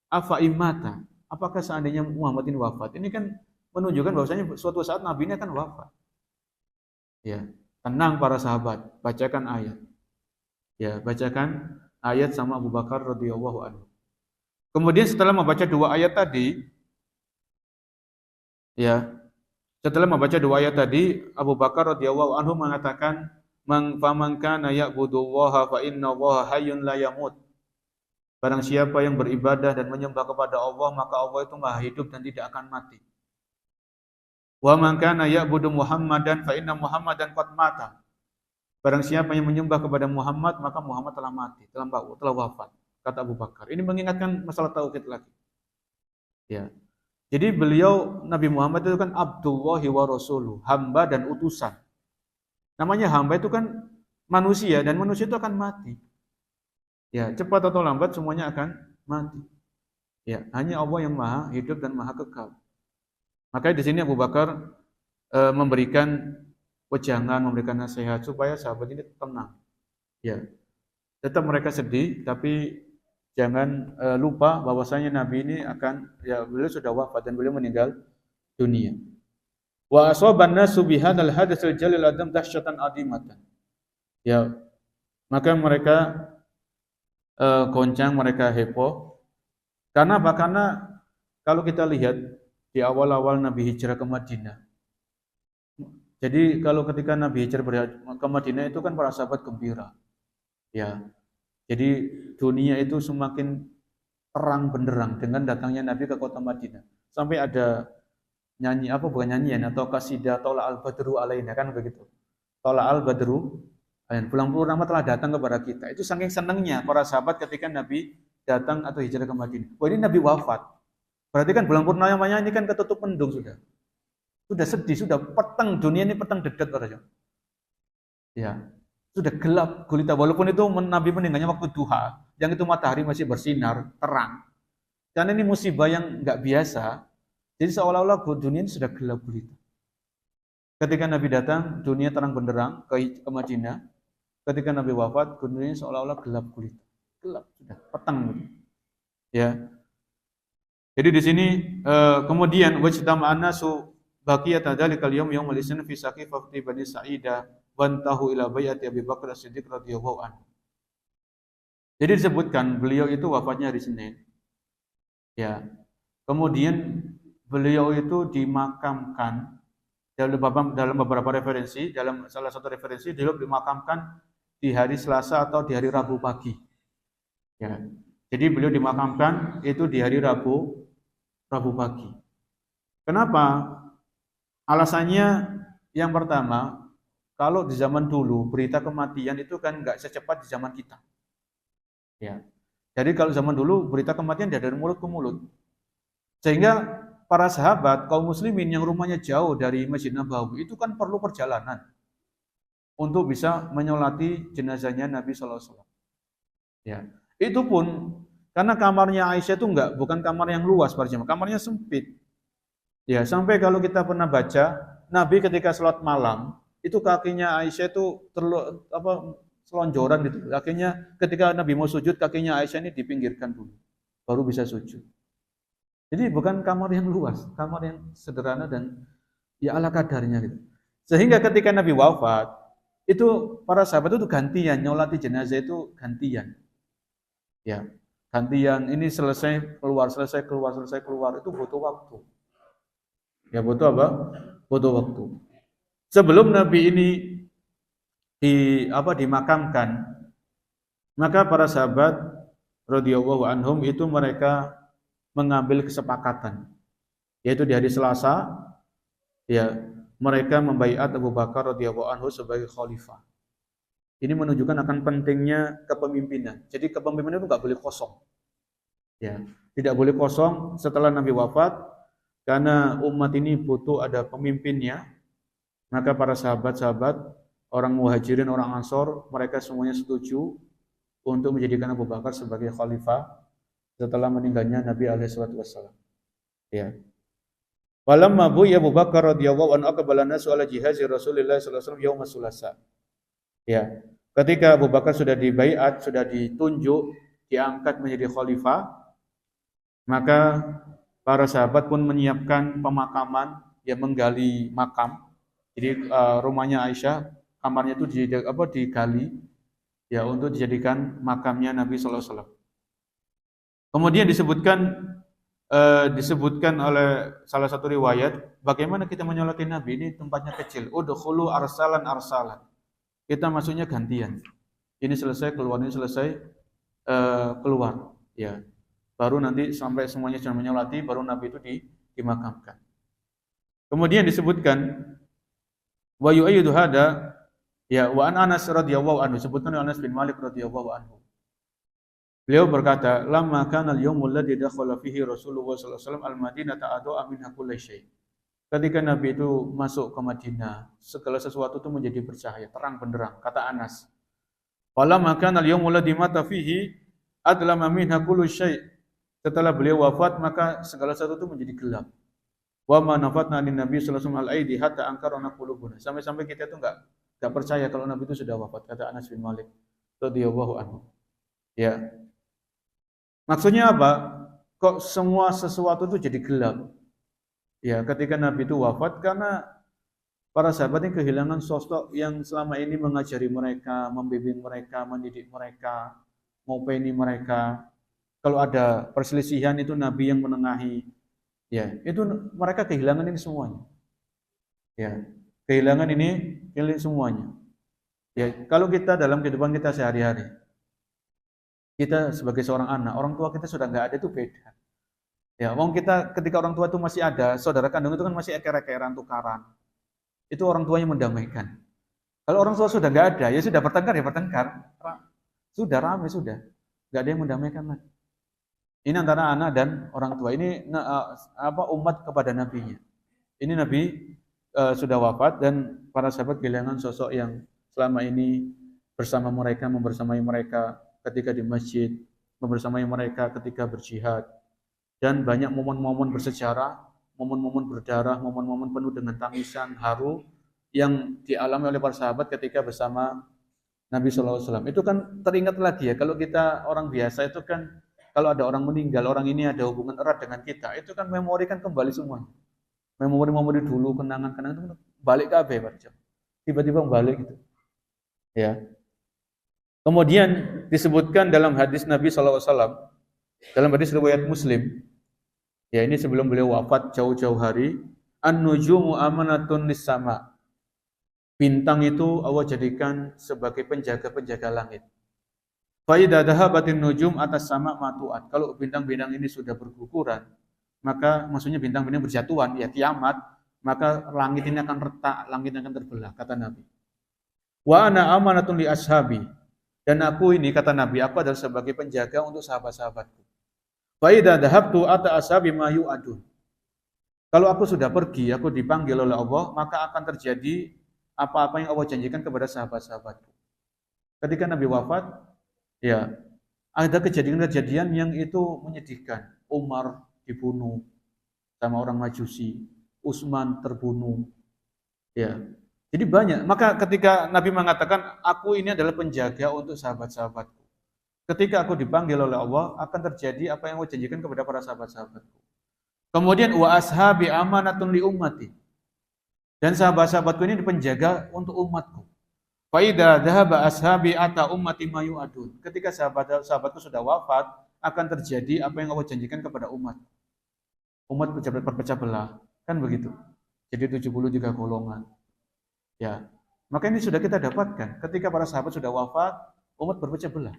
afa imata, apakah seandainya Muhammad ini wafat? Ini kan menunjukkan bahwasanya suatu saat Nabi ini akan wafat. Ya, tenang para sahabat, bacakan ayat. Ya, bacakan ayat sama Abu Bakar radhiyallahu anhu. Kemudian setelah membaca dua ayat tadi, ya, setelah membaca dua ayat tadi, Abu Bakar radhiyallahu anhu mengatakan, "Man kana ya'budullaha fa innallaha hayyun la yamut." Barang siapa yang beribadah dan menyembah kepada Allah, maka Allah itu Maha hidup dan tidak akan mati. Wa man kana ya'budu Muhammadan fa inna Muhammadan qad mata. Barang siapa yang menyembah kepada Muhammad, maka Muhammad telah mati, telah wafat, kata Abu Bakar. Ini mengingatkan masalah tauhid lagi. Ya. Jadi beliau Nabi Muhammad itu kan Abdullahi wa Rasuluh, hamba dan utusan. Namanya hamba itu kan manusia, dan manusia itu akan mati. Ya, cepat atau lambat semuanya akan mati. Ya, hanya Allah yang Maha hidup dan Maha kekal. Makanya di sini Abu Bakar memberikan wejangan, memberikan nasihat supaya sahabat ini tenang. Ya, tetap mereka sedih, tapi jangan lupa bahwasanya Nabi ini beliau sudah wafat dan beliau meninggal dunia. Wa asaban nasu bihadzal hadatsil jalil adam dahsyatan adimatan. Ya, maka mereka goncang, mereka heboh. Karena apa? Karena kalau kita lihat di awal-awal Nabi hijrah ke Madinah. Jadi kalau ketika Nabi hijrah ke Madinah itu kan para sahabat gembira. Ya. Jadi dunia itu semakin terang benderang dengan datangnya Nabi ke kota Madinah. Sampai ada nyanyi apa bukan nyanyian atau kasidah tola al badru alaina kan begitu. Tola al badru alaina. Bulan purnama telah datang kepada kita. Itu saking senangnya para sahabat ketika Nabi datang atau hijrah ke Madinah. Wah, ini Nabi wafat. Berarti kan bulan purnamanya ini kan ketutup mendung sudah. Sudah sedih, sudah petang, dunia ini petang dedet orang. Ya, sudah gelap gulita. Walaupun itu Nabi meninggalnya waktu duha, yang itu matahari masih bersinar, terang. Karena ini musibah yang nggak biasa, jadi seolah-olah dunia ini sudah gelap gulita. Ketika Nabi datang, dunia terang benderang ke Madinah. Ketika Nabi wafat, dunia seolah-olah gelap gulita. Gelap, sudah petang gitu. Ya. Jadi di sini kemudian wajtama'an nasu baqiyata dzalikal yaum yaumul isnin fi saqifah bani Sa'idah wantahu ila bai'ati Abi Bakar As-Siddiq radhiyallahu anhu. Jadi disebutkan beliau itu wafatnya hari Senin. Ya. Kemudian beliau itu dimakamkan dalam beberapa referensi, dalam salah satu referensi beliau dimakamkan di hari Selasa atau di hari Rabu pagi. Ya. Jadi beliau dimakamkan itu di hari Rabu pagi. Kenapa? Alasannya yang pertama, kalau di zaman dulu berita kematian itu kan nggak secepat di zaman kita. Ya. Jadi kalau zaman dulu berita kematian dari mulut ke mulut. Sehingga para sahabat kaum muslimin yang rumahnya jauh dari Masjid Nabawi itu kan perlu perjalanan untuk bisa menyolati jenazahnya Nabi sallallahu alaihi wasallam. Ya. Itu pun karena kamarnya Aisyah itu bukan kamar yang luas pada jemaah, kamarnya sempit. Ya, sampai kalau kita pernah baca Nabi ketika sholat malam itu kakinya Aisyah itu selonjoran gitu. Kakinya ketika Nabi mau sujud kakinya Aisyah ini dipinggirkan dulu, baru bisa sujud. Jadi bukan kamar yang luas, kamar yang sederhana dan ya ala kadarnya gitu. Sehingga ketika Nabi wafat, itu para sahabat itu gantian, nyolati jenazah itu gantian. Ya, gantian ini selesai keluar, itu butuh waktu. Ya butuh apa? Butuh waktu. Sebelum Nabi ini dimakamkan, maka para sahabat radhiyallahu anhum itu mereka mengambil kesepakatan, yaitu di hari Selasa, ya mereka membaiat Abu Bakar radhiyallahu anhu sebagai khalifah. Ini menunjukkan akan pentingnya kepemimpinan. Jadi kepemimpinan itu nggak boleh kosong. Ya, tidak boleh kosong setelah Nabi wafat, karena umat ini butuh ada pemimpinnya. Maka para sahabat-sahabat, orang Muhajirin, orang Ansor, mereka semuanya setuju untuk menjadikan Abu Bakar sebagai khalifah setelah meninggalnya Nabi alaihissalam. Ya. Walamma buya Abu Bakar radhiyallahu anhu aqbala nasu ala jihazi Rasulullah sallallahu alaihi wasallam yaum Sulasa. Ya. Ketika Abu Bakar sudah dibaiat, sudah ditunjuk, diangkat menjadi khalifah, maka para sahabat pun menyiapkan pemakaman, ya menggali makam. Jadi rumahnya Aisyah, kamarnya itu digali, ya untuk dijadikan makamnya Nabi sallallahu alaihi wasallam. Kemudian disebutkan oleh salah satu riwayat, bagaimana kita menyolati Nabi ini tempatnya kecil. Udkhulu arsalan. Kita masuknya gantian. Ini selesai keluar, ini selesai keluar. Ya, baru nanti sampai semuanya sudah menyolati, baru Nabi itu dimakamkan. Kemudian disebutkan wa yu'ayyidu hada ya wa an Anas radhiyallahu anhu, sebutkan oleh Anas bin Malik radhiyallahu anhu. Beliau berkata, "Lamma kana al-yaumul ladzi dakhala fihi Rasulullah sallallahu alaihi wasallam al-Madinata ada'a minha kullu syai'." Ketika Nabi itu masuk ke Madinah, segala sesuatu itu menjadi bercahaya, terang benderang, kata Anas. "Falamma kana al-yaumul ladzi mata fihi adlama minha kullu syai'." Setelah beliau wafat, maka segala sesuatu itu menjadi gelap. Wa ma nafatna lin Nabi sallallahu alaihi wasallam al-aidi hatta ankarana qulubuna. Sampai-sampai kita itu enggak percaya kalau Nabi itu sudah wafat, kata Anas bin Malik radhiyallahu anhu. Ya. Maksudnya apa? Kok semua sesuatu itu jadi gelap? Ya, ketika Nabi itu wafat, karena para sahabat ini kehilangan sosok yang selama ini mengajari mereka, membimbing mereka, mendidik mereka, ngopeni mereka. Kalau ada perselisihan itu Nabi yang menengahi. Ya, itu mereka kehilangan ini semuanya. Ya, kehilangan ini semuanya. Ya, kalau kita dalam kehidupan kita sehari-hari, Kita sebagai seorang anak, orang tua kita sudah nggak ada itu beda. Ya, wong kita ketika orang tua itu masih ada, saudara kandung itu kan masih eker-ekeran, tukaran. Itu orang tuanya mendamaikan. Kalau orang tua sudah nggak ada, ya sudah bertengkar ya bertengkar. Sudah ramai sudah, nggak ada yang mendamaikan lagi. Ini antara anak dan orang tua. Ini umat kepada nabinya. Ini Nabi sudah wafat dan para sahabat kehilangan sosok yang selama ini bersama mereka, membersamai mereka ketika di masjid, membersamai mereka ketika berjihad, dan banyak momen-momen bersejarah, momen-momen berdarah, momen-momen penuh dengan tangisan, haru yang dialami oleh para sahabat ketika bersama Nabi SAW. Itu kan teringat lagi ya, kalau kita orang biasa itu kan kalau ada orang meninggal, orang ini ada hubungan erat dengan kita, itu kan memori kan kembali semua. Memori-memori dulu, kenangan-kenangan itu balik ke AB, tiba-tiba balik gitu. Ya. Kemudian disebutkan dalam hadis Nabi SAW, dalam hadis riwayat Muslim, ya ini sebelum beliau wafat jauh-jauh hari, an-nujumu amanatun lis-sama. Bintang itu Allah jadikan sebagai penjaga-penjaga langit. Fa idza dhahabatin nujum atas sama matuat. Kalau bintang-bintang ini sudah berguguran, maka maksudnya bintang-bintang berjatuhan, ya kiamat, maka langit ini akan retak, langit akan terbelah, kata Nabi. Wa ana amanatun li ashabi. Dan aku ini, kata Nabi, aku adalah sebagai penjaga untuk sahabat-sahabatku. Fa idza dhahabtu ata ashabi ma yu'adun. Kalau aku sudah pergi, aku dipanggil oleh Allah, maka akan terjadi apa-apa yang Allah janjikan kepada sahabat-sahabatku. Ketika Nabi wafat, ya, ada kejadian-kejadian yang itu menyedihkan. Umar dibunuh sama orang Majusi, Utsman terbunuh. Ya. Jadi banyak. Maka ketika Nabi mengatakan, aku ini adalah penjaga untuk sahabat-sahabatku. Ketika aku dipanggil oleh Allah, akan terjadi apa yang Allah janjikan kepada para sahabat-sahabatku. Kemudian wa ashabi amanatun li ummati. Dan sahabat-sahabatku ini dipenjaga untuk umatku. Fa idza dhahaba ashabi ata ummati ma yu'adun. Ketika sahabat-sahabatku sudah wafat, akan terjadi apa yang Allah janjikan kepada umat. Umat berpecah belah, kan begitu. Jadi 73 golongan. Ya. Maka ini sudah kita dapatkan. Ketika para sahabat sudah wafat, umat berpecah belah.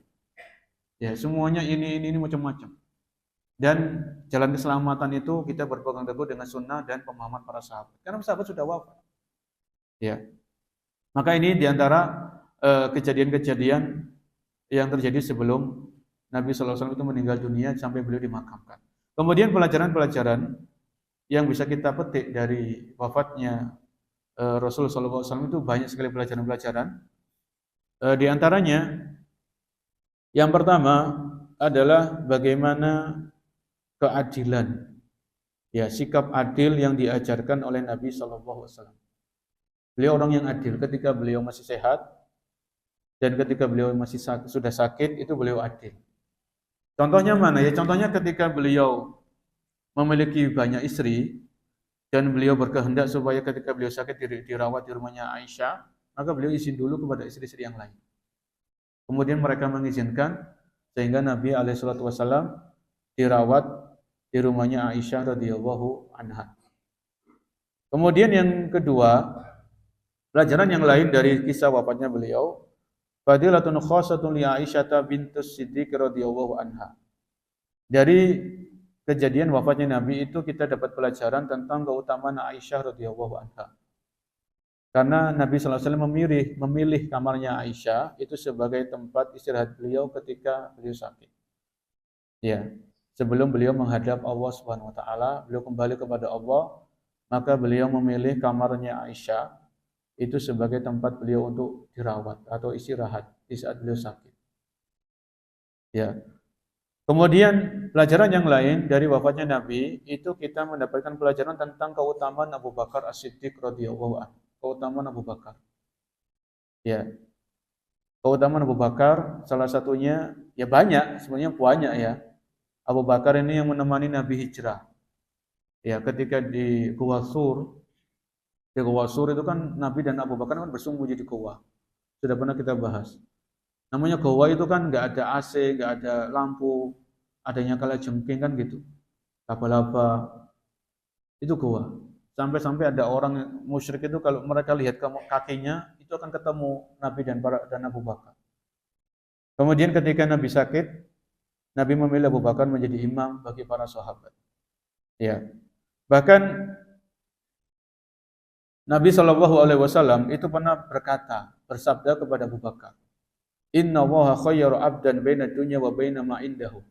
Ya, semuanya ini macam-macam. Dan jalan keselamatan itu kita berpegang teguh dengan sunnah dan pemahaman para sahabat. Karena sahabat sudah wafat. Ya. Maka ini diantara kejadian-kejadian yang terjadi sebelum Nabi SAW itu meninggal dunia sampai beliau dimakamkan. Kemudian pelajaran-pelajaran yang bisa kita petik dari wafatnya Rasulullah SAW itu banyak sekali pelajaran-pelajaran. Di antaranya, yang pertama adalah bagaimana keadilan, ya sikap adil yang diajarkan oleh Nabi SAW. Beliau orang yang adil. Ketika beliau masih sehat dan ketika beliau masih sudah sakit, itu beliau adil. Contohnya mana? Ya contohnya ketika beliau memiliki banyak istri dan beliau berkehendak supaya ketika beliau sakit dirawat di rumahnya Aisyah, maka beliau izin dulu kepada istri-istri yang lain. Kemudian mereka mengizinkan sehingga Nabi SAW dirawat di rumahnya Aisyah radhiyallahu anha. Kemudian yang kedua, pelajaran yang lain dari kisah wafatnya beliau, fadilatun khassatun li Aisyah bintus Siddiq radhiyallahu anha. Dari kejadian wafatnya Nabi itu kita dapat pelajaran tentang keutamaan Aisyah radhiyallahu anha. Karena Nabi SAW memilih kamarnya Aisyah itu sebagai tempat istirahat beliau ketika beliau sakit. Ya, sebelum beliau menghadap Allah Subhanahu wa taala, beliau kembali kepada Allah, maka beliau memilih kamarnya Aisyah itu sebagai tempat beliau untuk dirawat atau istirahat di saat beliau sakit. Ya. Kemudian pelajaran yang lain dari wafatnya Nabi itu kita mendapatkan pelajaran tentang keutamaan Abu Bakar As-Siddiq radhiyallahu anhu. Keutamaan Abu Bakar. Ya. Keutamaan Abu Bakar salah satunya ya banyak, sebenarnya banyak ya. Abu Bakar ini yang menemani Nabi hijrah. Ya, ketika di Gua Sur, di Gua Sur itu kan Nabi dan Abu Bakar kan bersembunyi di gua. Sudah pernah kita bahas. Namanya gua itu kan nggak ada AC, nggak ada lampu, adanya kalajengking kan gitu. Laba-laba itu gua. Sampai-sampai ada orang musyrik itu kalau mereka lihat kakinya itu akan ketemu Nabi dan Abu Bakar. Kemudian ketika Nabi sakit, Nabi memilih Abu Bakar menjadi imam bagi para sahabat. Ya. Bahkan Nabi Shallallahu alaihi wasallam itu pernah bersabda kepada Abu Bakar, "Inna Allaha khayyaru 'abdan baina dunya wa baina ma indahu."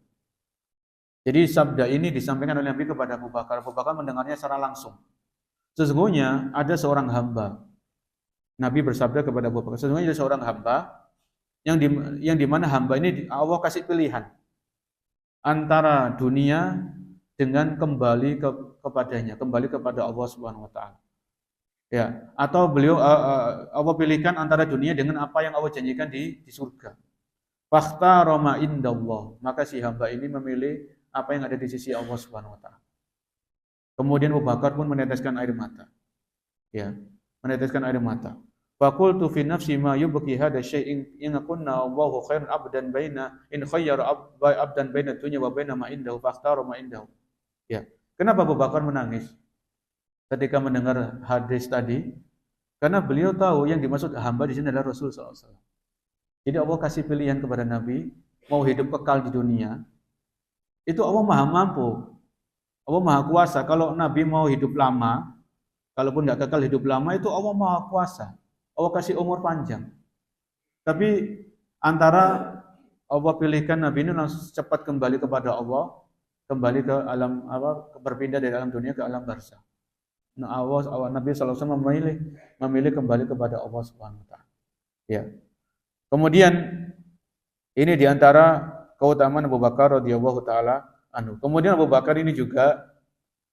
Jadi sabda ini disampaikan oleh Nabi kepada Abu Bakar. Abu Bakar mendengarnya secara langsung. Sesungguhnya ada seorang hamba. Nabi bersabda kepada Abu Bakar, sesungguhnya ada seorang hamba yang di mana hamba ini Allah kasih pilihan antara dunia dengan kembali kepadanya, kembali kepada Allah Subhanahu wa taala. Ya, atau beliau Allah pilihkan antara dunia dengan apa yang Allah janjikan di surga. Fakhtara ma indallah, maka si hamba ini memilih apa yang ada di sisi Allah Subhanahu wa taala. Kemudian Abu Bakar pun meneteskan air mata. Ya, meneteskan air mata. Faqultu fi nafsi ma yubqi hada syai'in in kunna Allahu khairan abdan baina in khayyara abdan baina dunya wa baina ma indahu fakhtara ma indahu. Ya. Kenapa Abu Bakar menangis ketika mendengar hadis tadi? Karena beliau tahu yang dimaksud hamba di sini adalah Rasul SAW. Jadi Allah kasih pilihan kepada Nabi, mau hidup kekal di dunia, itu Allah maha mampu, Allah maha kuasa. Kalau Nabi mau hidup lama, kalaupun nggak kekal hidup lama, itu Allah maha kuasa. Allah kasih umur panjang. Tapi antara Allah pilihkan Nabi ini langsung cepat kembali kepada Allah, kembali ke alam berpindah dari alam dunia ke alam barzakh. Nah, Nabi SAW memilih kembali kepada Allah Subhanahu wa taala. Ya. Kemudian ini diantara keutamaan Abu Bakar radhiyallahu taala anhu. Kemudian Abu Bakar ini juga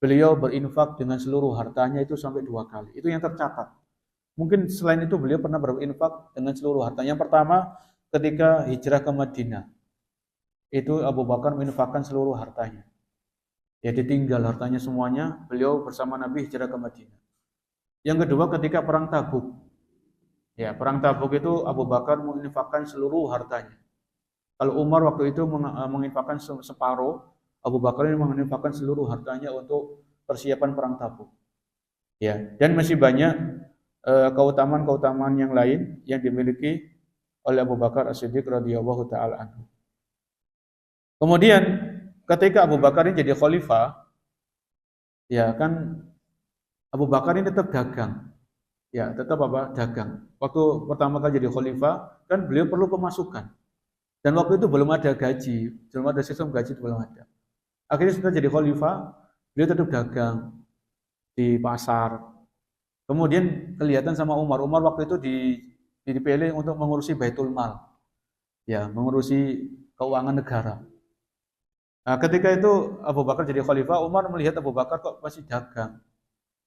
beliau berinfak dengan seluruh hartanya itu sampai 2 kali. Itu yang tercatat. Mungkin selain itu beliau pernah berinfak dengan seluruh hartanya. Yang pertama ketika hijrah ke Madinah. Itu Abu Bakar menginfakkan seluruh hartanya. Ya, ditinggal hartanya semuanya, beliau bersama Nabi hijrah ke Madinah. Yang kedua ketika perang Tabuk. Ya, perang Tabuk itu Abu Bakar menginfakkan seluruh hartanya. Kalau Umar waktu itu menginfakkan separuh, Abu Bakar ini menginfakkan seluruh hartanya untuk persiapan perang Tabuk. Ya, dan masih banyak keutamaan-keutamaan yang lain yang dimiliki oleh Abu Bakar As-Siddiq radhiyallahu taala anhu. Kemudian ketika Abu Bakar ini jadi khalifah, ya kan Abu Bakar ini tetap dagang. Ya, tetap dagang. Waktu pertama kali jadi khalifah, kan beliau perlu pemasukan. Dan waktu itu belum ada gaji, belum ada sistem gaji, itu belum ada. Akhirnya sudah jadi khalifah, beliau tetap dagang di pasar. Kemudian kelihatan sama Umar. Umar waktu itu dipilih untuk mengurusi Baitul Mal. Ya, mengurusi keuangan negara. Nah, ketika itu Abu Bakar jadi khalifah, Umar melihat Abu Bakar kok masih dagang.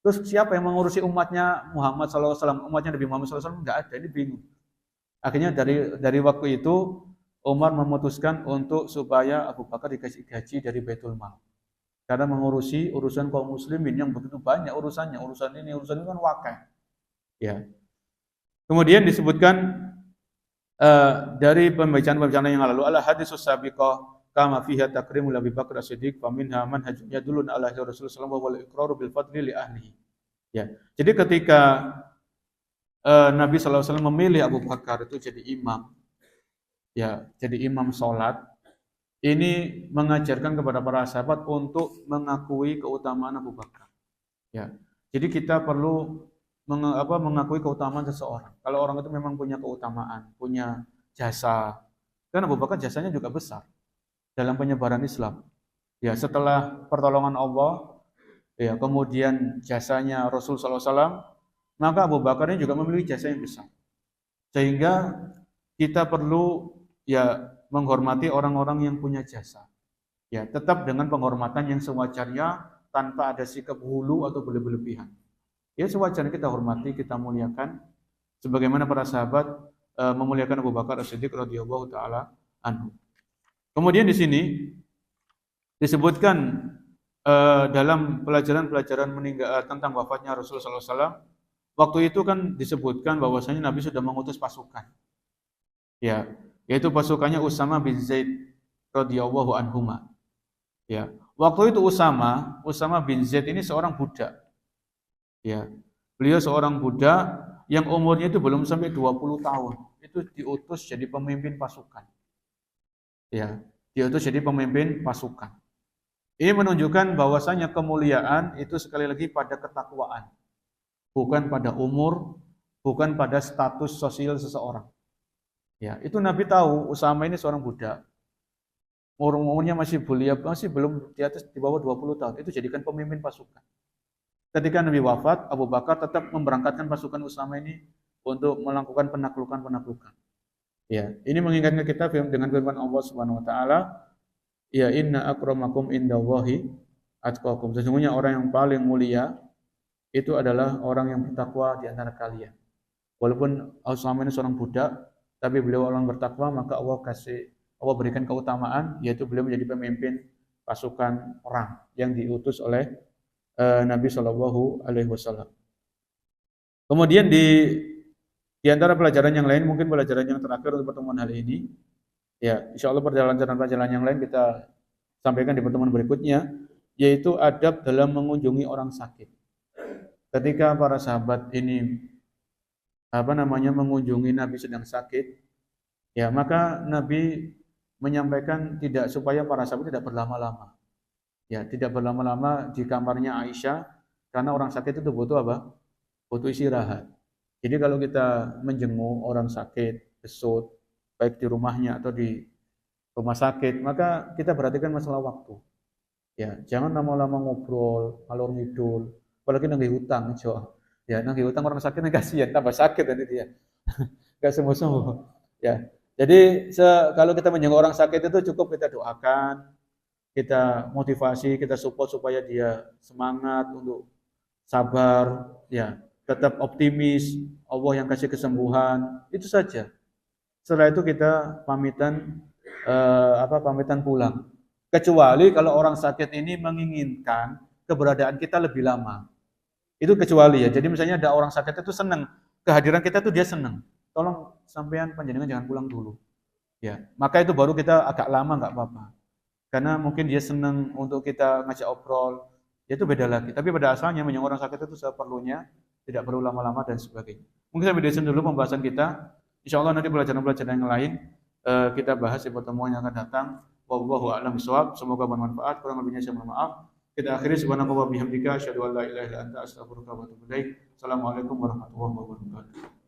Terus siapa yang mengurusi umatnya Muhammad SAW, umatnya Nabi Muhammad SAW? Nggak ada, ini bingung. Akhirnya dari waktu itu Umar memutuskan untuk supaya Abu Bakar dikasih gaji dari Baitul Mal. Karena mengurusi urusan kaum muslimin yang begitu banyak urusannya, urusan ini kan wakil. Ya. Kemudian disebutkan dari pembicaraan yang lalu, ala hadisus sabiqah kama fiha takrimul Abi Bakar As-Siddiq fa minha manhajun yadulun ala Rasulullah sallallahu alaihi wasallam wal iqraru bil fadli li ahlihi. Ya. Jadi ketika Nabi sallallahu alaihi wasallam memilih Abu Bakar itu jadi imam. Ya, jadi imam salat. Ini mengajarkan kepada para sahabat untuk mengakui keutamaan Abu Bakar. Ya. Jadi kita perlu mengakui keutamaan seseorang. Kalau orang itu memang punya keutamaan, punya jasa. Karena Abu Bakar jasanya juga besar dalam penyebaran Islam. Ya, setelah pertolongan Allah, ya, kemudian jasanya Rasul SAW, maka Abu Bakar ini juga memiliki jasa yang besar. Sehingga kita perlu ya menghormati orang-orang yang punya jasa. Ya, tetap dengan penghormatan yang sewajarnya tanpa ada sikap hulu atau berlebihan. Ya, sewajarnya kita hormati, kita muliakan sebagaimana para sahabat memuliakan Abu Bakar As-Siddiq radhiyallahu taala anhu. Kemudian di sini disebutkan dalam pelajaran-pelajaran tentang wafatnya Rasulullah SAW, waktu itu kan disebutkan bahwasanya Nabi sudah mengutus pasukan. Ya, yaitu pasukannya Usama bin Zaid radhiyallahu anhuma. Ya, waktu itu Usama bin Zaid ini seorang budak. Ya, beliau seorang budak yang umurnya itu belum sampai 20 tahun. Itu diutus jadi pemimpin pasukan. Ya, diutus jadi pemimpin pasukan. Ini menunjukkan bahwasanya kemuliaan itu sekali lagi pada ketakwaan, bukan pada umur, bukan pada status sosial seseorang. Ya, itu Nabi tahu Usama ini seorang budak. Umurnya masih belia, masih belum di atas di bawah 20 tahun. Itu jadikan pemimpin pasukan. Ketika Nabi wafat, Abu Bakar tetap memberangkatkan pasukan Usama ini untuk melakukan penaklukan-penaklukan. Ya, ini mengingatkan kita dengan firman Allah Subhanahu wa taala, ya inna akramakum indallahi atqakum. Sesungguhnya orang yang paling mulia itu adalah orang yang bertakwa di antara kalian. Walaupun Usama ini seorang budak, tapi beliau orang bertakwa, maka Allah berikan keutamaan, yaitu beliau menjadi pemimpin pasukan perang yang diutus oleh Nabi Shallallahu Alaihi Wasallam. Kemudian di antara pelajaran yang lain, mungkin pelajaran yang terakhir untuk pertemuan hari ini, ya insya Allah pelajaran yang lain kita sampaikan di pertemuan berikutnya, yaitu adab dalam mengunjungi orang sakit. Ketika para sahabat ini mengunjungi Nabi sedang sakit, ya maka Nabi menyampaikan supaya para sahabat tidak berlama-lama. Ya, tidak berlama-lama di kamarnya Aisyah karena orang sakit itu butuh apa? Butuh istirahat. Jadi kalau kita menjenguk orang sakit, besut, baik di rumahnya atau di rumah sakit, maka kita perhatikan masalah waktu. Ya, jangan lama-lama ngobrol, alur ngidul, apalagi nagih hutang, Jo. Ya, nagih hutang orang sakit kasihan, tambah sakit nanti dia. Enggak sembuh-sembuh. Ya. Jadi kalau kita menjenguk orang sakit itu cukup kita doakan, kita motivasi, kita support supaya dia semangat untuk sabar, ya, tetap optimis, Allah yang kasih kesembuhan, itu saja. Setelah itu kita pamitan pulang. Kecuali kalau orang sakit ini menginginkan keberadaan kita lebih lama. Itu kecuali ya. Jadi misalnya ada orang sakit itu senang, kehadiran kita tuh dia senang. Tolong sampean panjenengan jangan pulang dulu. Ya, maka itu baru kita agak lama nggak apa-apa. Karena mungkin dia senang untuk kita ngajak obrol, itu beda lagi. Tapi pada asalnya menjenguk orang sakit itu seperlunya, tidak perlu lama-lama dan sebagainya. Mungkin sampai di sini dulu pembahasan kita. Insya Allah nanti pelajaran-pelajaran yang lain kita bahas di pertemuan yang akan datang. Wallahu a'lam bishawab. Semoga bermanfaat. Kurang lebihnya saya mohon maaf. Kita akhiri subhanallah wa bihamdika asyhadu an la ilaha illa anta astaghfiruka wa atubu ilaik. Assalamualaikum warahmatullahi wabarakatuh.